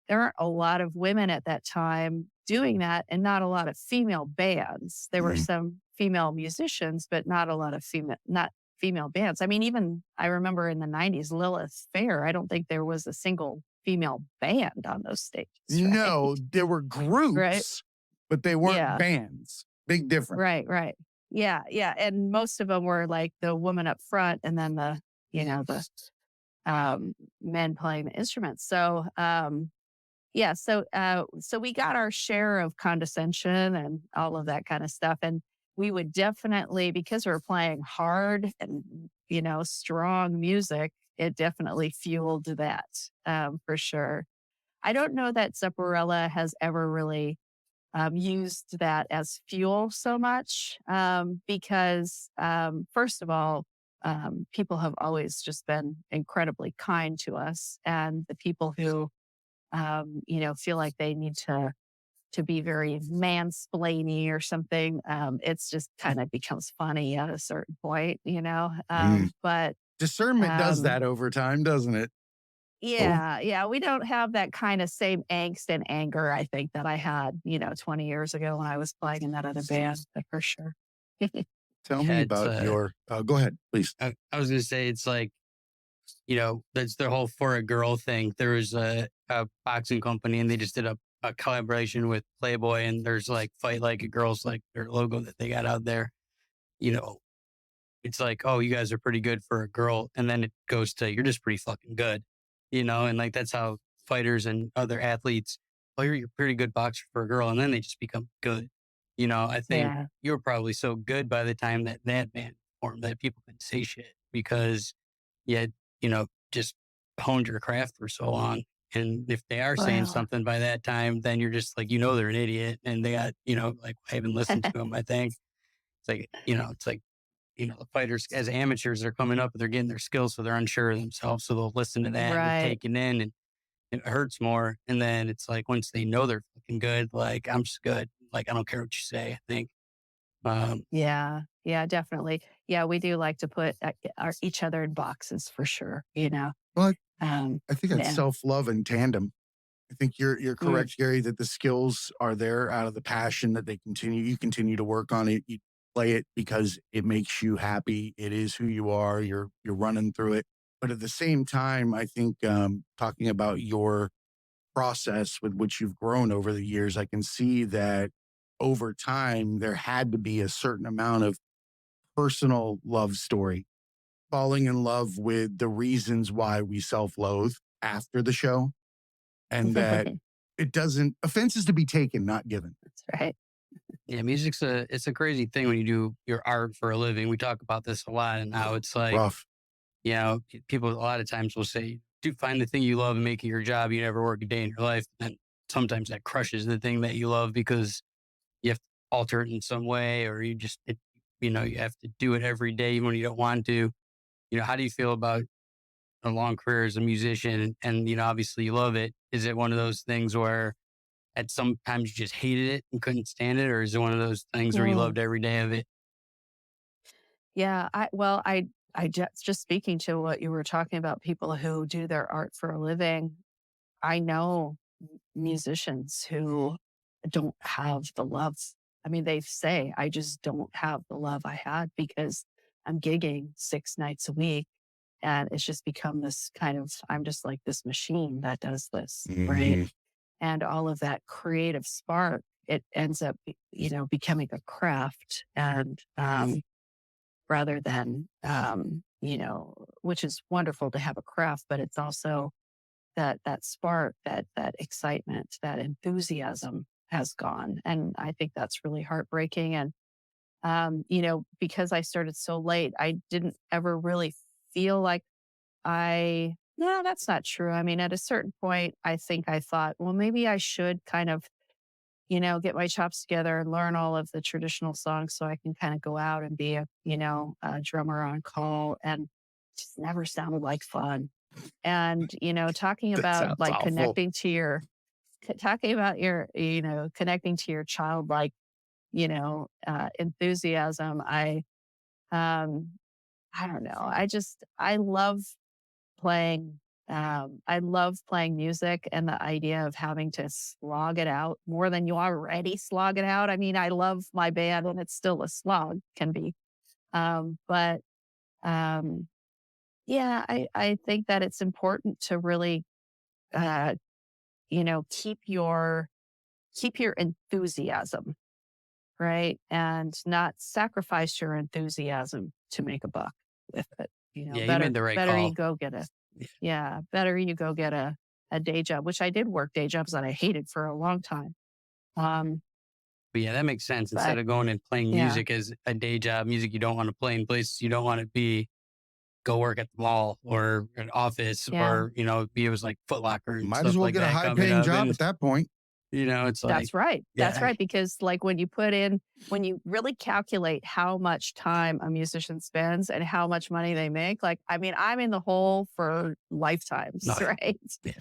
Speaker 3: there aren't a lot of women at that time doing that and not a lot of female bands. There were
Speaker 2: Mm.
Speaker 3: some female musicians, but not a lot of not female bands. I mean, even I remember in the 90s, Lilith Fair, I don't think there was a single female band on those stages, right?
Speaker 2: No, there were
Speaker 3: Right.
Speaker 2: groups, but they weren't
Speaker 3: Yeah.
Speaker 2: bands. Big difference.
Speaker 3: Right. Right. Yeah. Yeah. And most of them were like the woman up front and then the men playing the instruments. Yeah, so we got our share of condescension and all of that kind of stuff, and we would definitely, because we were playing hard and strong music, it definitely fueled that for sure. I don't know that Zepparella has ever really used that as fuel so much because first of all, people have always just been incredibly kind to us, and the people who feel like they need to be very mansplainy or something. It's just kind of becomes funny at a certain point.
Speaker 2: Mm.
Speaker 3: But
Speaker 2: Discernment does
Speaker 3: um,
Speaker 2: that over time, doesn't it? Oh,
Speaker 3: yeah, we don't have that kind of same angst and anger, I think, that I had, 20 years ago when I was playing in that other band, for sure.
Speaker 2: tell me
Speaker 1: Yeah, it's
Speaker 2: about your. Go ahead, please.
Speaker 1: I was gonna say it's like, that's the whole for a girl thing. There was a boxing company and they just did a collaboration with Playboy, and there's like Fight Like a Girl's like their logo that they got out there. You know, it's like, oh, you guys are pretty good for a girl. And then it goes to, you're just pretty fucking good, and like that's how fighters and other athletes, oh, you're a pretty good boxer for a girl. And then they just become good. I think
Speaker 3: Yeah.
Speaker 1: you were probably so good by the time that band formed that people could say shit because you had, just honed your craft for so long. And if they are saying
Speaker 3: Well,
Speaker 1: something by that time, then you're just like, they're an idiot. And they got, like I haven't listened to them, I think. It's like, the fighters as amateurs, they're coming up and they're getting their skills, so they're unsure of themselves. So they'll listen to that and they're
Speaker 3: right.
Speaker 1: taking in and it hurts more. And then it's like once they know they're fucking good, like I'm just good. Like I don't care what you say, I think. Um,
Speaker 3: Yeah. Yeah, definitely. Yeah, we do like to put each other in boxes for sure.
Speaker 2: But
Speaker 3: Um,
Speaker 2: I think that's
Speaker 3: yeah.
Speaker 2: self-love in tandem. I think you're
Speaker 3: Mm,
Speaker 2: correct, Gary, that the skills are there out of the passion that you continue to work on it. You play it because it makes you happy. It is who you are. You're running through it. But at the same time, I think talking about your process with which you've grown over the years, I can see that over time there had to be a certain amount of personal love story, falling in love with the reasons why we self-loathe after the show, and that it doesn't offense is to be taken, not given.
Speaker 3: that's right.
Speaker 1: yeah, it's a crazy thing when you do your art for a living. We talk about this a lot and how it's like,
Speaker 2: Rough.
Speaker 1: people a lot of times will say, do find the thing you love and make it your job. You never work a day in your life. And sometimes that crushes the thing that you love because you have to alter it in some way, or you have to do it every day even when you don't want to. How do you feel about a long career as a musician? And, obviously you love it. Is it one of those things where at some times you just hated it and couldn't stand it? Or is it one of those things where you
Speaker 3: Mm.
Speaker 1: loved every day of it?
Speaker 3: Yeah, I just speaking to what you were talking about, people who do their art for a living. I know musicians who don't have the love. I mean, they say, I just don't have the love I had because I'm gigging 6 nights a week. And it's just become this kind of, I'm just like this machine that does this, right?
Speaker 2: Mhm.
Speaker 3: And all of that creative spark it ends up, becoming a craft and, rather than, which is wonderful to have a craft, but it's also that spark, that excitement, that enthusiasm has gone. And I think that's really heartbreaking. And, because I started so late, I didn't ever really feel like no, that's not true. I mean, at a certain point, I think I thought, well, maybe I should kind of, get my chops together and learn all of the traditional songs so I can kind of go out and be a drummer on call. And it just never sounded like fun. And, talking
Speaker 2: That
Speaker 3: about
Speaker 2: sounds
Speaker 3: like
Speaker 2: awful.
Speaker 3: connecting to your childlike, enthusiasm. Um, I don't know. I love playing. I love playing music and the idea of having to slog it out more than you already slog it out. I mean, I love my band and it's still a slog, can be. But um, yeah, I think that it's important to really, uh, keep your enthusiasm, right? And not sacrifice your enthusiasm to make a buck with it.
Speaker 1: Yeah, you made
Speaker 3: Better
Speaker 1: the right
Speaker 3: better you
Speaker 1: call.
Speaker 3: go get a
Speaker 1: Yeah.
Speaker 3: yeah, better you go get a day job, which I did work day jobs that I hated for a long time. Um,
Speaker 1: But yeah, that makes sense. Instead
Speaker 3: but
Speaker 1: of going and playing
Speaker 3: yeah,
Speaker 1: music as a day job, music you don't want to play in places you don't want to be, go work at the mall or an office
Speaker 3: yeah.
Speaker 1: or, be it was like Foot Locker and
Speaker 2: Might as
Speaker 1: stuff
Speaker 2: well
Speaker 1: like
Speaker 2: get a
Speaker 1: that
Speaker 2: high
Speaker 1: coming
Speaker 2: paying
Speaker 1: up.
Speaker 2: job
Speaker 1: And,
Speaker 2: at that point.
Speaker 1: it's like,
Speaker 3: That's right. That's
Speaker 1: yeah,
Speaker 3: right. Because like when you really calculate how much time a musician spends and how much money they make, like, I mean, I'm in the hole for
Speaker 1: no,
Speaker 3: lifetimes, right?
Speaker 1: yeah.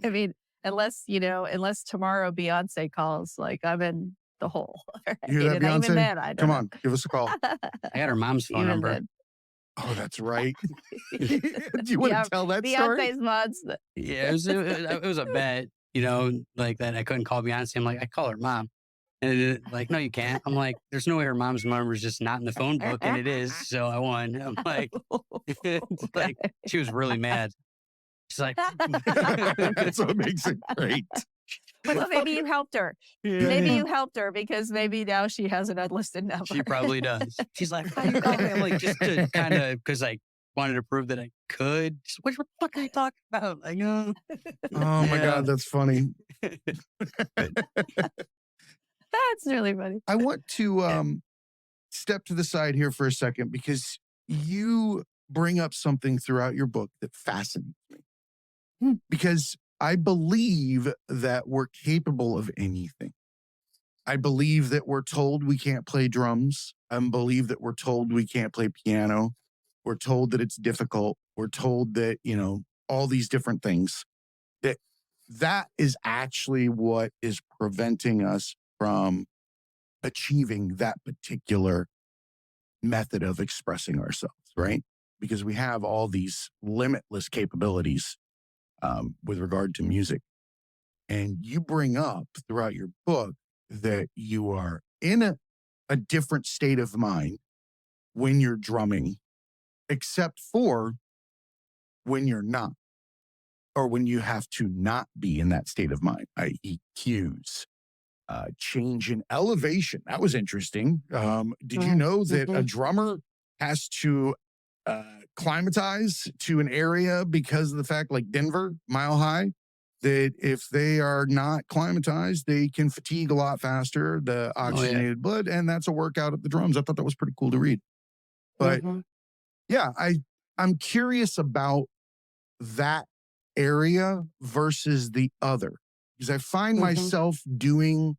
Speaker 3: I mean, unless tomorrow Beyonce calls, like I'm in the hole. Right?
Speaker 2: You hear that,
Speaker 3: And even
Speaker 2: Beyonce?
Speaker 3: then, I
Speaker 2: Come
Speaker 3: don't know.
Speaker 2: on, give us a call.
Speaker 1: I got her mom's phone
Speaker 3: Even
Speaker 1: number.
Speaker 3: then.
Speaker 2: Oh, that's right. Do you want
Speaker 3: Yeah.
Speaker 2: to tell that story?
Speaker 3: Beyonce's mods.
Speaker 1: Yeah, it was a bet, like that I couldn't call Beyonce. I'm like, I call her mom. And like, no, you can't. I'm like, there's no way her mom's number is just not in the phone book, and it is. So I won. I'm like, it's like she was really mad. She's like,
Speaker 2: So it makes it great.
Speaker 3: Well, maybe you helped her. Maybe
Speaker 1: yeah,
Speaker 3: you helped her because maybe now she has an unlisted
Speaker 1: she
Speaker 3: number.
Speaker 1: probably does. She's like, how you call me? I'm like, just to kind of because I wanted to prove that I could. She's, what the fuck are you talking about? Like,
Speaker 2: Oh my
Speaker 1: yeah.
Speaker 2: God, that's funny.
Speaker 3: That's really funny.
Speaker 2: I want to
Speaker 1: Yeah.
Speaker 2: step to the side here for a second because you bring up something throughout your book that fascinates me. Because I believe that we're capable of anything. I believe that we're told we can't play drums. I believe that we're told we can't play piano. We're told that it's difficult. We're told that, all these different things. That is actually what is preventing us from achieving that particular method of expressing ourselves, right? Because we have all these limitless capabilities with regard to music. And you bring up throughout your book that you are in a different state of mind when you're drumming, except for when you're not, or when you have to not be in that state of mind, i.e., cues, change in elevation. That was interesting. Did you know that a
Speaker 3: Mhm.
Speaker 2: drummer has to climatize to an area because of the fact, like Denver, Mile High, that if they are not climatized, they can fatigue a lot faster, the
Speaker 1: Oh yeah.
Speaker 2: oxygenated blood, and that's a workout of the drums. I thought that was pretty cool to read. But
Speaker 3: Mhm.
Speaker 2: yeah, I'm curious about that area versus the other because I find
Speaker 3: Mhm.
Speaker 2: myself doing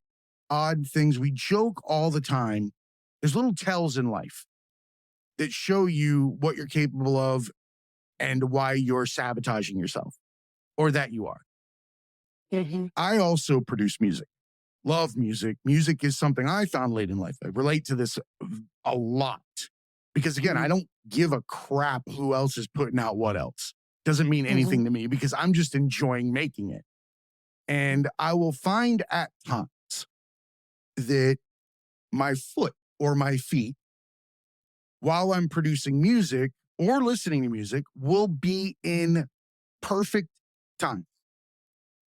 Speaker 2: odd things. We joke all the time. There's little tells in life that show you what you're capable of and why you're sabotaging yourself or that you are.
Speaker 3: Mhm.
Speaker 2: I also produce music, love music. Music is something I found late in life. I relate to this a lot because, again, I
Speaker 3: Mhm.
Speaker 2: don't give a crap who else is putting out what else. Doesn't mean
Speaker 3: Mhm.
Speaker 2: anything to me because I'm just enjoying making it. And I will find at times that my foot or my feet, while I'm producing music or listening to music, will be in perfect time.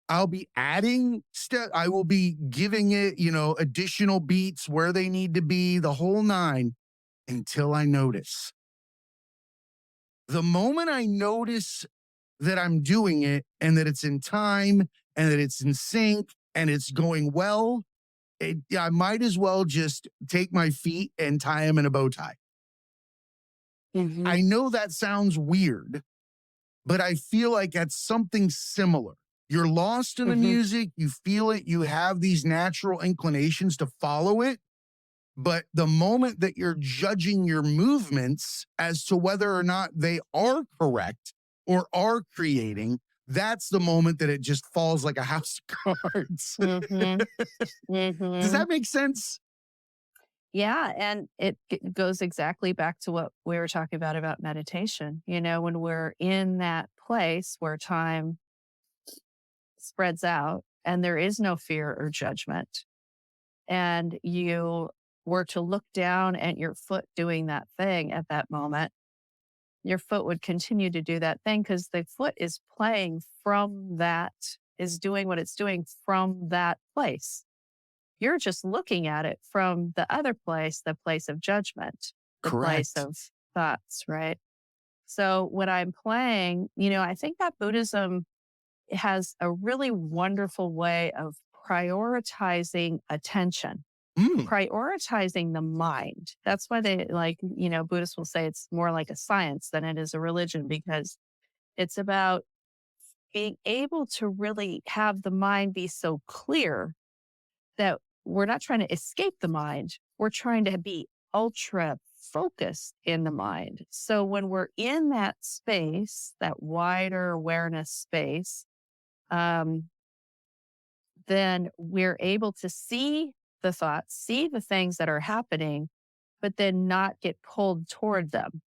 Speaker 2: I'll be adding stuff. I will be giving it, additional beats where they need to be, the whole nine, until I notice. The moment I notice that I'm doing it and that it's in time and that it's in sync and it's going well, I might as well just take my feet and tie them in a bow tie.
Speaker 3: Hmm.
Speaker 2: I know that sounds weird, but I feel like that's something similar. You're lost in the
Speaker 3: Hmm.
Speaker 2: music, you feel it, you have these natural inclinations to follow it. But the moment that you're judging your movements as to whether or not they are correct or are creating, that's the moment that it just falls like a house of cards.
Speaker 3: Hmm.
Speaker 2: Does
Speaker 3: Hmm.
Speaker 2: that make sense?
Speaker 3: Yeah, and it goes exactly back to what we were talking about meditation. When we're in that place where time spreads out and there is no fear or judgment, and you were to look down at your foot doing that thing at that moment, your foot would continue to do that thing because the foot is playing from that, is doing what it's doing from that place. You're just looking at it from the other place, the place of judgment, the place
Speaker 2: Correct.
Speaker 3: of thoughts, right? So when I'm playing, I think that Buddhism has a really wonderful way of prioritizing attention,
Speaker 2: Mm,
Speaker 3: prioritizing the mind. That's why they Buddhists will say it's more like a science than it is a religion, because it's about being able to really have the mind be so clear that we're not trying to escape the mind. We're trying to be ultra focused in the mind. So when we're in that space, that wider awareness space, um, then we're able to see the thoughts, see the things that are happening, but then not get pulled toward them,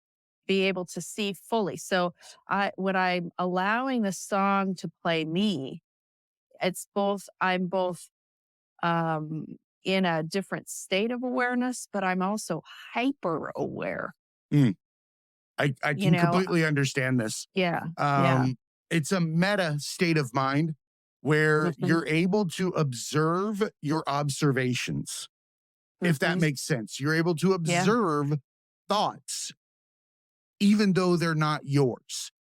Speaker 3: be able to see fully. So when I'm allowing the song to play me, I'm both um, in a different state of awareness, but I'm also hyper aware,
Speaker 2: mm. I
Speaker 3: you
Speaker 2: can
Speaker 3: know?
Speaker 2: completely understand this.
Speaker 3: Yeah. Yeah.
Speaker 2: Um, it's a meta state of mind where
Speaker 3: Hmm.
Speaker 2: you're able to observe your observations, if that
Speaker 3: Hmm.
Speaker 2: makes sense. You're able to
Speaker 3: Yeah.
Speaker 2: observe thoughts, even though they're not yours.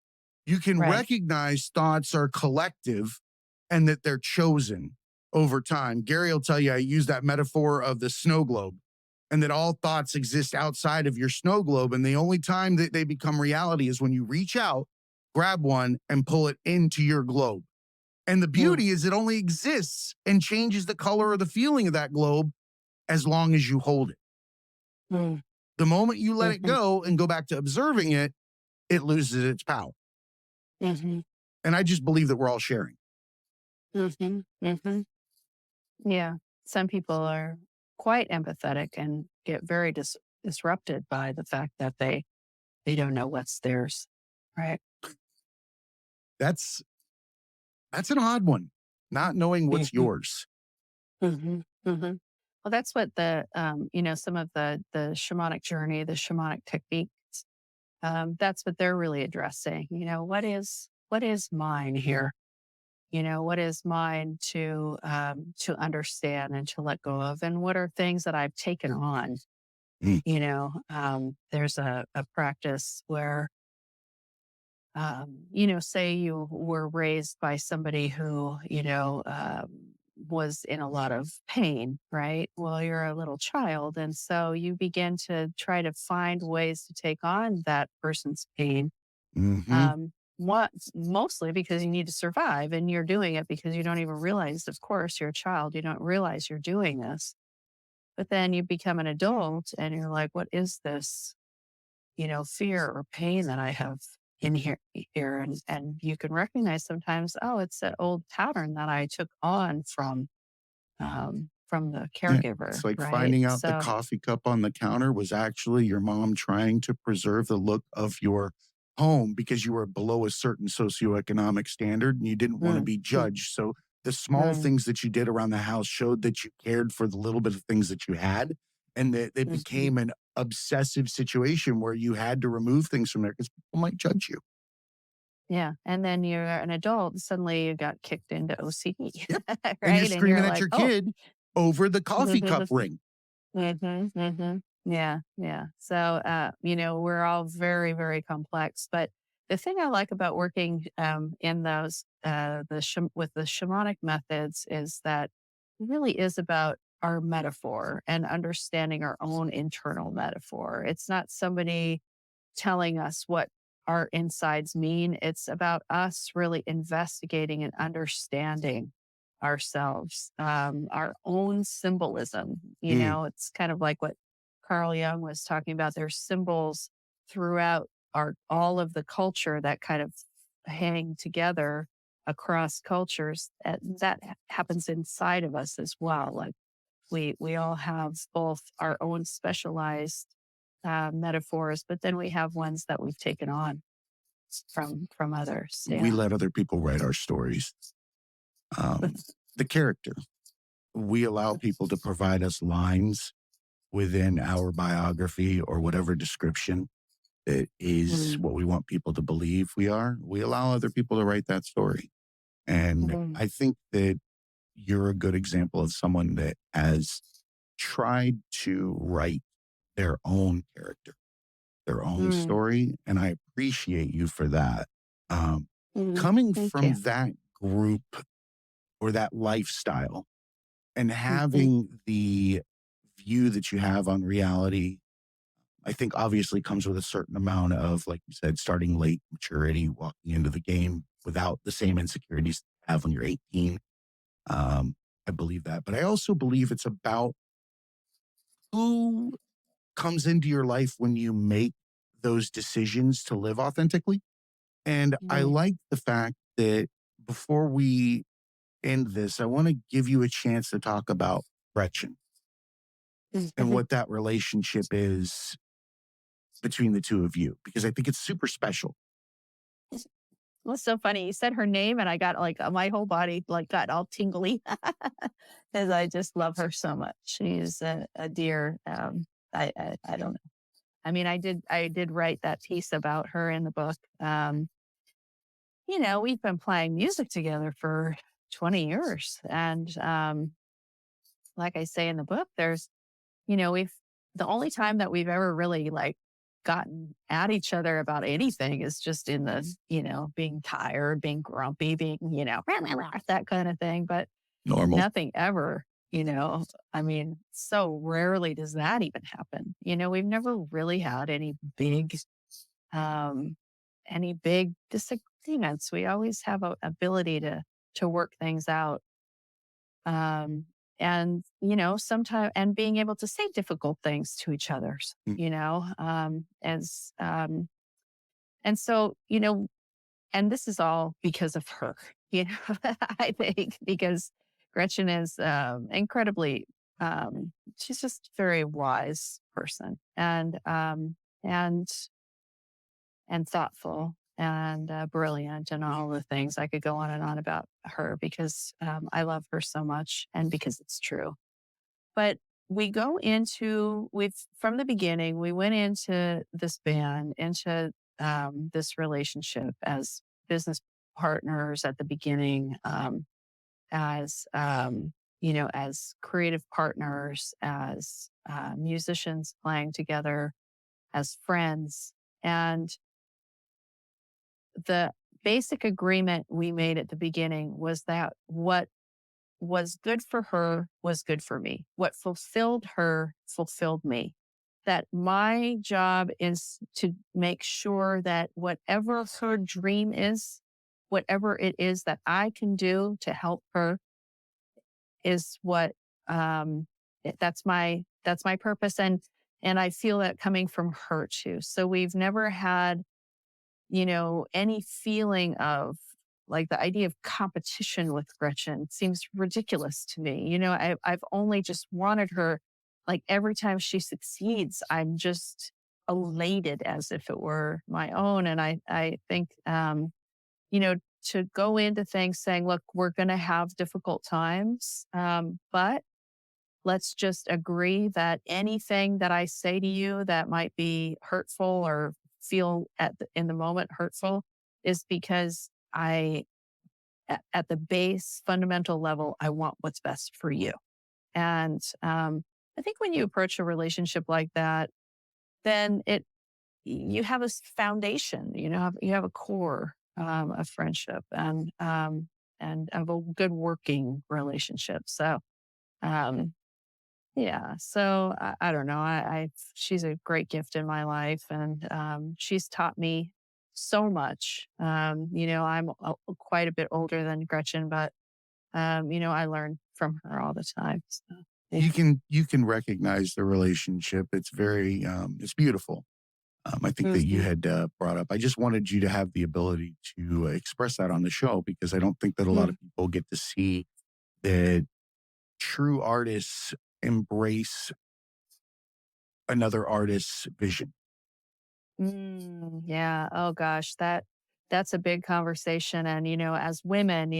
Speaker 2: You can
Speaker 3: Right.
Speaker 2: recognize thoughts are collective and that they're chosen over time. Gary will tell you I use that metaphor of the snow globe and that all thoughts exist outside of your snow globe. And the only time that they become reality is when you reach out, grab one, and pull it into your globe. And the
Speaker 3: Mm.
Speaker 2: beauty is it only exists and changes the color or the feeling of that globe as long as you hold it.
Speaker 3: Mm.
Speaker 2: The moment you let it
Speaker 3: Hmm.
Speaker 2: go and go back to observing it, it loses its power.
Speaker 3: Hmm.
Speaker 2: And I just believe that we're all sharing.
Speaker 3: Hmm. Hmm. Yeah. Some people are quite empathetic and get very disrupted by the fact that they don't know what's theirs. Right.
Speaker 2: That's That's an odd one, not knowing what's
Speaker 3: Hmm.
Speaker 2: yours.
Speaker 3: Hmm. Hmm. Well, that's what some of the shamanic journey, the shamanic techniques, that's what they're really addressing. What is mine here? What is mine to understand and to let go of, and what are things that I've taken on?
Speaker 2: Mm,
Speaker 3: There's a practice where, say you were raised by somebody who, was in a lot of pain, right? Well, you're a little child. And so you begin to try to find ways to take on that person's pain.
Speaker 2: mhm,
Speaker 3: What mostly because you need to survive, and you're doing it because you don't even realize, of course, you're a child. You don't realize you're doing this. But then you become an adult and you're like, what is this, fear or pain that I have in here? And you can recognize sometimes, oh, it's an old pattern that I took on from the
Speaker 2: yeah,
Speaker 3: caregiver,
Speaker 2: it's like
Speaker 3: right?
Speaker 2: finding out the
Speaker 3: So,
Speaker 2: coffee cup on the counter was actually your mom trying to preserve the look of your home because you were below a certain socioeconomic standard and you didn't wanna
Speaker 3: mm,
Speaker 2: be
Speaker 3: mm,
Speaker 2: judged, so the small
Speaker 3: mm,
Speaker 2: things that you did around the house showed that you cared for the little bit of things that you had, and that it
Speaker 3: mhm.
Speaker 2: became an obsessive situation where you had to remove things from there because people might judge you.
Speaker 3: Yeah. And then you're an adult, and suddenly you got kicked into OCD,
Speaker 2: Yep. And you're
Speaker 3: right? And you're
Speaker 2: screaming at
Speaker 3: like,
Speaker 2: your
Speaker 3: oh,
Speaker 2: kid over the coffee cup ring.
Speaker 3: yeah, yeah. So, we're all very, very complex. But the thing I like about working in those with the shamanic methods is that it really is about our metaphor and understanding our own internal metaphor. It's not somebody telling us what our insides mean. It's about us really investigating and understanding ourselves, our own symbolism.
Speaker 2: Mm.
Speaker 3: It's kind of like what Carl Jung was talking about. There's symbols throughout all of the culture that kind of hang together across cultures. That happens inside of us as well. Like we all have both our own specialized metaphors, but then we have ones that we've taken on from others.
Speaker 2: We
Speaker 3: Yeah.
Speaker 2: let other people write our stories. The character. We allow people to provide us lines within our biography or whatever description it is
Speaker 3: Mm,
Speaker 2: what we want people to believe we are. We allow other people to write that story. And
Speaker 3: mhm,
Speaker 2: I think that you're a good example of someone that has tried to write their own character, their own
Speaker 3: mm,
Speaker 2: story. And I appreciate you for that. Um,
Speaker 3: mm.
Speaker 2: Coming
Speaker 3: Thank you.
Speaker 2: from that group or that lifestyle and
Speaker 3: Mhm,
Speaker 2: having the view that you have on reality, I think obviously comes with a certain amount of, like you said, starting late maturity, walking into the game without the same insecurities you have when you're 18. I believe that. But I also believe it's about who comes into your life when you make those decisions to live authentically. And I
Speaker 3: mm,
Speaker 2: like the fact that before we end this, I want to give you a chance to talk about Gretchen and
Speaker 3: mhm.
Speaker 2: what that relationship is between the two of you, because I think it's super special.
Speaker 3: Well, it's so funny. You said her name, and I got like my whole body like got all tingly because I just love her so much. She's a dear. I don't know. I mean, I did write that piece about her in the book. We've been playing music together for 20 years. And like I say in the book, we've, the only time that we've ever really like gotten at each other about anything is just in being tired, being grumpy, being, that kind of thing. But
Speaker 2: Normal.
Speaker 3: nothing ever, I mean, so rarely does that even happen. We've never really had um, any big disagreements. We always have a ability to work things out. Um, and sometimes and being able to say difficult things to each other's,
Speaker 2: Mm.
Speaker 3: as and so and this is all because of her, I think because Gretchen is incredibly she's just a very wise person and and thoughtful and brilliant and all the things. I could go on and on about her because I love her so much and because it's true. But we've from the beginning, we went into this band, into this relationship as business partners at the beginning, as creative partners, as musicians playing together, as friends. And the basic agreement we made at the beginning was that what was good for her was good for me. What fulfilled her fulfilled me. That my job is to make sure that whatever her dream is, whatever it is that I can do to help her is what that's my purpose. And I feel that coming from her too. So we've never had any feeling of like the idea of competition with Gretchen seems ridiculous to me. I've only just wanted her, like every time she succeeds, I'm just elated as if it were my own. And I think, to go into things saying, look, we're going to have difficult times, but let's just agree that anything that I say to you that might be hurtful or feel in the moment hurtful, is because at the base fundamental level, I want what's best for you. And I think when you approach a relationship like that, then you have a foundation, you have a core of friendship and of a good working relationship. So um, yeah, so I don't know. She's a great gift in my life, and she's taught me so much. I'm quite a bit older than Gretchen, but I learn from her all the time. So, yeah.
Speaker 2: You can recognize the relationship. It's very it's beautiful. I think that you
Speaker 3: Mhm.
Speaker 2: had brought up. I just wanted you to have the ability to express that on the show because I don't think that a lot
Speaker 3: Mm.
Speaker 2: of people get to see that true artists embrace another artist's vision.
Speaker 3: Yeah. Oh gosh, that's a big conversation. And as women,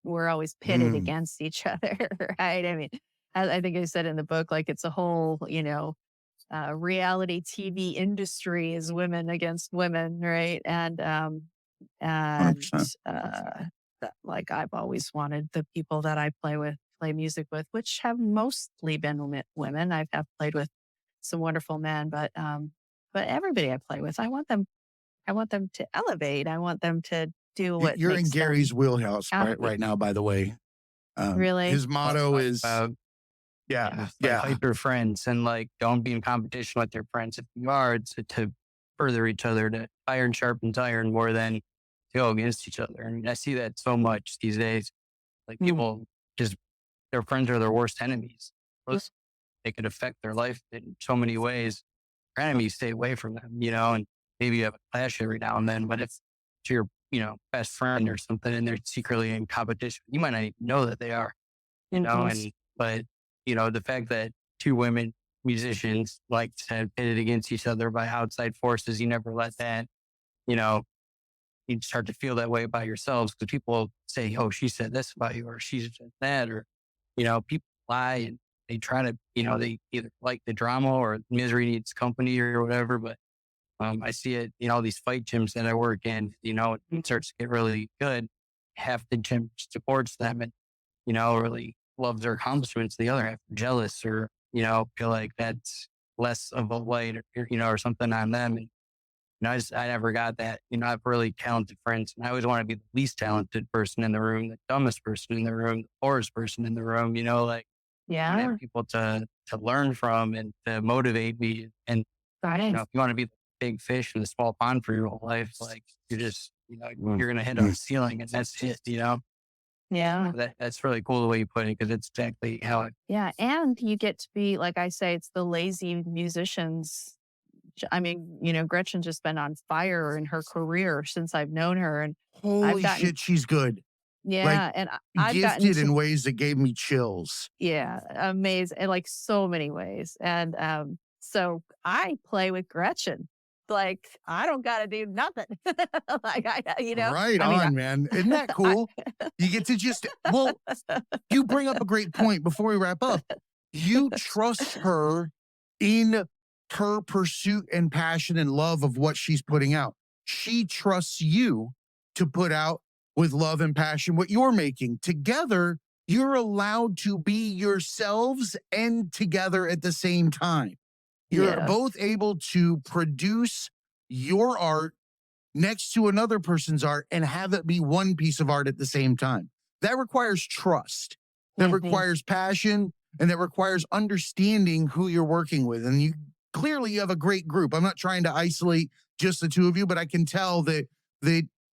Speaker 3: we're always pitted
Speaker 2: Mm,
Speaker 3: against each other, right? I mean, I think I said in the book, like it's a whole, reality TV industry is women against women, right? And
Speaker 2: 100%.
Speaker 3: like I've always wanted the people that I play music with, which have mostly been women. Have played with some wonderful men, but everybody I play with, I want them to elevate. I want them to do what
Speaker 2: You're in
Speaker 3: makes
Speaker 2: Gary's
Speaker 3: them
Speaker 2: wheelhouse
Speaker 3: happy.
Speaker 2: right now, by the way.
Speaker 3: Really.
Speaker 2: His
Speaker 1: Well,
Speaker 2: motto
Speaker 1: like,
Speaker 2: is, yeah,
Speaker 1: it's like
Speaker 2: yeah,
Speaker 1: hype your friends and like don't be in competition with your friends. If you are, it's to further each other, to iron sharpens iron more than to go against each other. I mean, I see that so much these days. Like
Speaker 3: Mm.
Speaker 1: people just their friends are their worst enemies. They could affect their life in so many ways. Your enemies, stay away from them, and maybe you have a clash every now and then. But if it's your, best friend or something and they're secretly in competition, you might not even know that they are,
Speaker 3: Mhm.
Speaker 1: but, the fact that two women musicians like to pitted against each other by outside forces, you never let that, you know, you start to feel that way about yourselves because people say, oh, she said this about you or she said that, or, people lie and they try to, they either like the drama or misery needs company or whatever. But I see it, all these fight gyms that I work in, it starts to get really good. Half the gym supports them and, really loves their accomplishments. The other half are jealous or, feel like that's less of a light or something on them. And, I never got that. I have really talented friends and I always want to be the least talented person in the room, the dumbest person in the room, the poorest person in the room, like I want to have
Speaker 3: Yeah.
Speaker 1: people to learn from and to motivate me. And
Speaker 3: Got it.
Speaker 1: if you want to be the big fish in the small pond for your whole life, like you're just,
Speaker 2: mm,
Speaker 1: you're going to hit a
Speaker 2: mm.
Speaker 1: ceiling and that's it.
Speaker 3: Yeah.
Speaker 1: That's really cool the way you put it because it's exactly how it.
Speaker 3: Yeah. And you get to be, like I say, it's the lazy musicians. I mean, Gretchen's just been on fire in her career since I've known her. And I've
Speaker 2: Holy
Speaker 3: gotten,
Speaker 2: shit, she's good. Like
Speaker 3: yeah. And I've gotten
Speaker 2: gifted
Speaker 3: to,
Speaker 2: in ways that gave me chills.
Speaker 3: yeah, amazing in like so many ways. And so I play with Gretchen. Like I don't got to do nothing. like
Speaker 2: Right
Speaker 3: I mean,
Speaker 2: on, man. Isn't that
Speaker 3: I,
Speaker 2: cool? You get to just, well, you bring up a great point before we wrap up. You trust her in her pursuit and passion and love of what she's putting out. She trusts you to put out with love and passion what you're making. Together, you're allowed to be yourselves and together at the same time. You're
Speaker 3: yes,
Speaker 2: both able to produce your art next to another person's art and have it be one piece of art at the same time. That requires trust, that
Speaker 3: hmm,
Speaker 2: requires passion, and that requires understanding who you're working with. And you have a great group. I'm not trying to isolate just the two of you, but I can tell that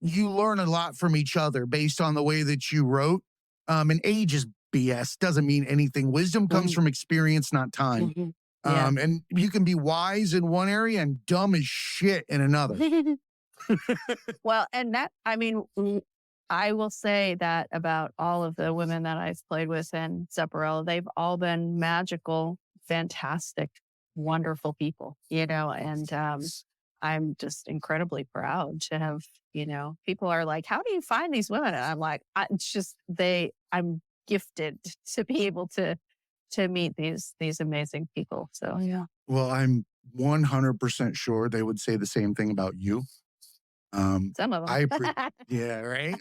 Speaker 2: you learn a lot from each other based on the way that you wrote. And age is BS, doesn't mean anything. Wisdom comes from experience, not time.
Speaker 3: hmm, yeah.
Speaker 2: And you can be wise in one area and dumb as shit in another.
Speaker 3: Well, and I mean, I will say that about all of the women that I've played with in Zepparella, they've all been magical, fantastic, wonderful people, and I'm just incredibly proud to have, people are like, how do you find these women? And I'm like, it's just I'm gifted to be able to meet these amazing people. So yeah.
Speaker 2: Well, I'm 100% sure they would say the same thing about you.
Speaker 3: Some of
Speaker 2: I
Speaker 3: them.
Speaker 2: yeah, right.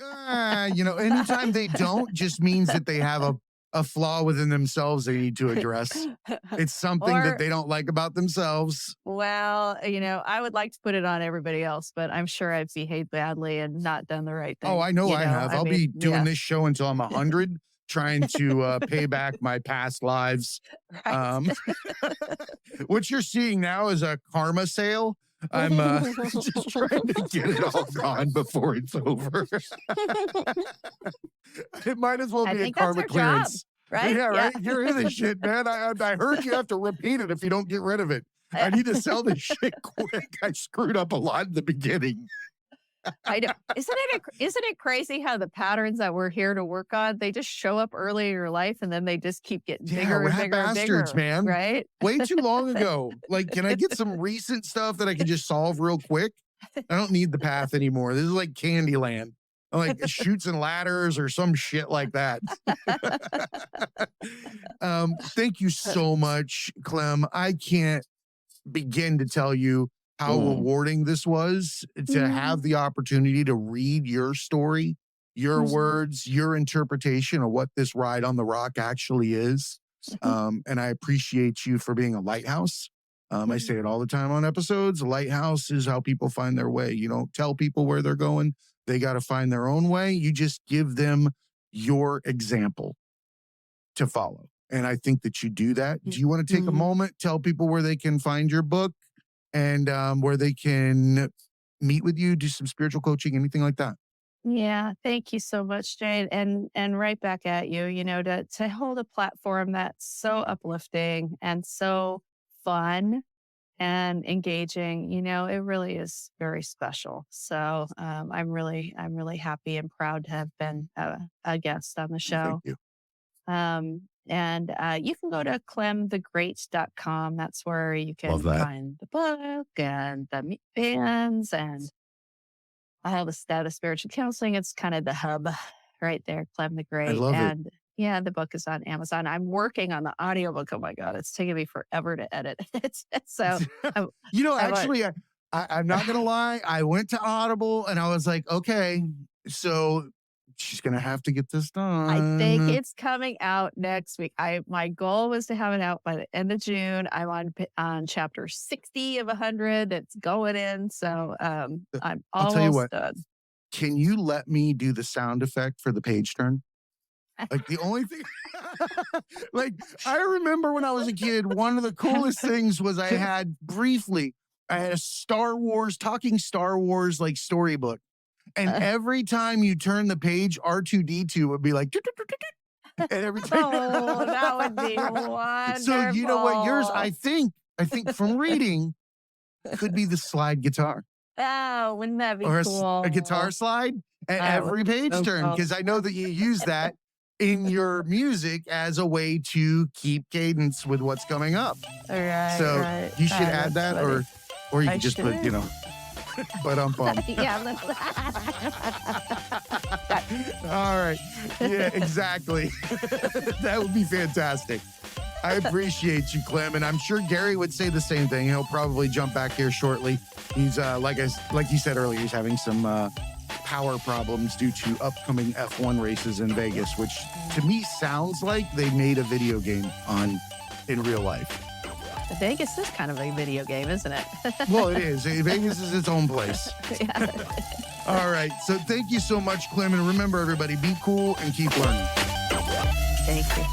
Speaker 2: Anytime they don't, just means that they have a flaw within themselves they need to address. It's something that
Speaker 3: Or,
Speaker 2: they don't like about themselves.
Speaker 3: well, I would like to put it on everybody else, but I'm sure I've behaved badly and not done the right
Speaker 2: Oh,
Speaker 3: thing.
Speaker 2: I know I have.
Speaker 3: I
Speaker 2: I'll be
Speaker 3: mean,
Speaker 2: doing
Speaker 3: yeah,
Speaker 2: this show until I'm 100, trying to pay back my past lives.
Speaker 3: right.
Speaker 2: Um, what you're seeing now is a karma sale. I'm just trying to get it all gone before it's over. It might as well
Speaker 3: I
Speaker 2: be a
Speaker 3: think that's
Speaker 2: karma
Speaker 3: our job,
Speaker 2: clearance.
Speaker 3: right?
Speaker 2: Yeah,
Speaker 3: Yeah.
Speaker 2: right. You're in this shit, man. I heard you have to repeat it if you don't get rid of it. I need to sell this shit quick. I screwed up a lot in the beginning.
Speaker 3: I know. Isn't it crazy how the patterns that we're here to work on, they just show up early in your life and then they just keep getting
Speaker 2: Yeah,
Speaker 3: bigger and
Speaker 2: rat
Speaker 3: bigger and
Speaker 2: bastards,
Speaker 3: bigger,
Speaker 2: man.
Speaker 3: right?
Speaker 2: Way too long ago. Like, can I get some recent stuff that I can just solve real quick? I don't need the path anymore. This is like Candyland. Like shoots and ladders or some shit like that. Thank you so much, Clem. I can't begin to tell you how
Speaker 3: Mm.
Speaker 2: rewarding this was to
Speaker 3: Mm.
Speaker 2: have the opportunity to read your story, your
Speaker 3: Mhm.
Speaker 2: words, your interpretation of what this ride on the rock actually is. And I appreciate you for being a lighthouse. I say it all the time on episodes. A lighthouse is how people find their way. You don't tell people where they're going. They got to find their own way. You just give them your example to follow. And I think that you do that. Do you want to take a
Speaker 3: Mhm.
Speaker 2: moment, tell people where they can find your book and where they can meet with you, do some spiritual coaching, anything like that?
Speaker 3: Yeah, thank you so much, Jane. And right back at you, to hold a platform that's so uplifting and so fun and engaging, it really is very special. So I'm really happy and proud to have been a guest on the
Speaker 2: Thank
Speaker 3: show.
Speaker 2: you.
Speaker 3: And you can go to clemthegreat.com. That's where you
Speaker 2: Love
Speaker 3: can
Speaker 2: that.
Speaker 3: find the book and the meet bands and all the status spiritual counseling. It's kind of the hub right there, Clem the
Speaker 2: I
Speaker 3: Great.
Speaker 2: love it.
Speaker 3: And yeah, the book is on Amazon. I'm working on the audiobook. Oh my God, it's taking me forever to edit. So I, I want,
Speaker 2: Actually, I'm not going to lie. I went to Audible and I was like, okay, so she's going to have to get this
Speaker 3: I think
Speaker 2: done.
Speaker 3: it's coming out next week. My goal was to have it out by the end of June. I'm on chapter 60 of 100. It's going in. So I'm
Speaker 2: I'll tell you
Speaker 3: almost
Speaker 2: what,
Speaker 3: done.
Speaker 2: can you let me do the sound effect for the page turn? Like the only thing, like I remember when I was a kid, one of the coolest things was I had a talking Star Wars like storybook. And every time you turn the page, R2D2 would be like, and every time.
Speaker 3: Oh, that would be
Speaker 2: So you know what? Yours,
Speaker 3: wonderful.
Speaker 2: I think from reading could be the slide guitar
Speaker 3: Oh, wouldn't that be
Speaker 2: or a guitar
Speaker 3: cool?
Speaker 2: slide at
Speaker 3: That would
Speaker 2: every
Speaker 3: be
Speaker 2: page
Speaker 3: so
Speaker 2: turn.
Speaker 3: cool.
Speaker 2: Because I know that you use that in your music as a way to keep cadence with what's coming up.
Speaker 3: Right,
Speaker 2: So
Speaker 3: right.
Speaker 2: you should
Speaker 3: Ah,
Speaker 2: add
Speaker 3: that's
Speaker 2: that,
Speaker 3: funny.
Speaker 2: or you
Speaker 3: I
Speaker 2: can just put,
Speaker 3: should.
Speaker 2: but
Speaker 3: Yeah.
Speaker 2: All right. Yeah, exactly. That would be fantastic. I appreciate you, Clem, and I'm sure Gary would say the same thing. He'll probably jump back here shortly. He's like you said earlier, he's having some power problems due to upcoming F1 races in Vegas, which to me sounds like they made a video game in real life.
Speaker 3: Vegas is kind of a video game, isn't it?
Speaker 2: Well, it is. Vegas is its own place.
Speaker 3: Yeah.
Speaker 2: All right. So thank you so much, Clem. And remember, everybody, be cool and keep learning.
Speaker 3: Thank you.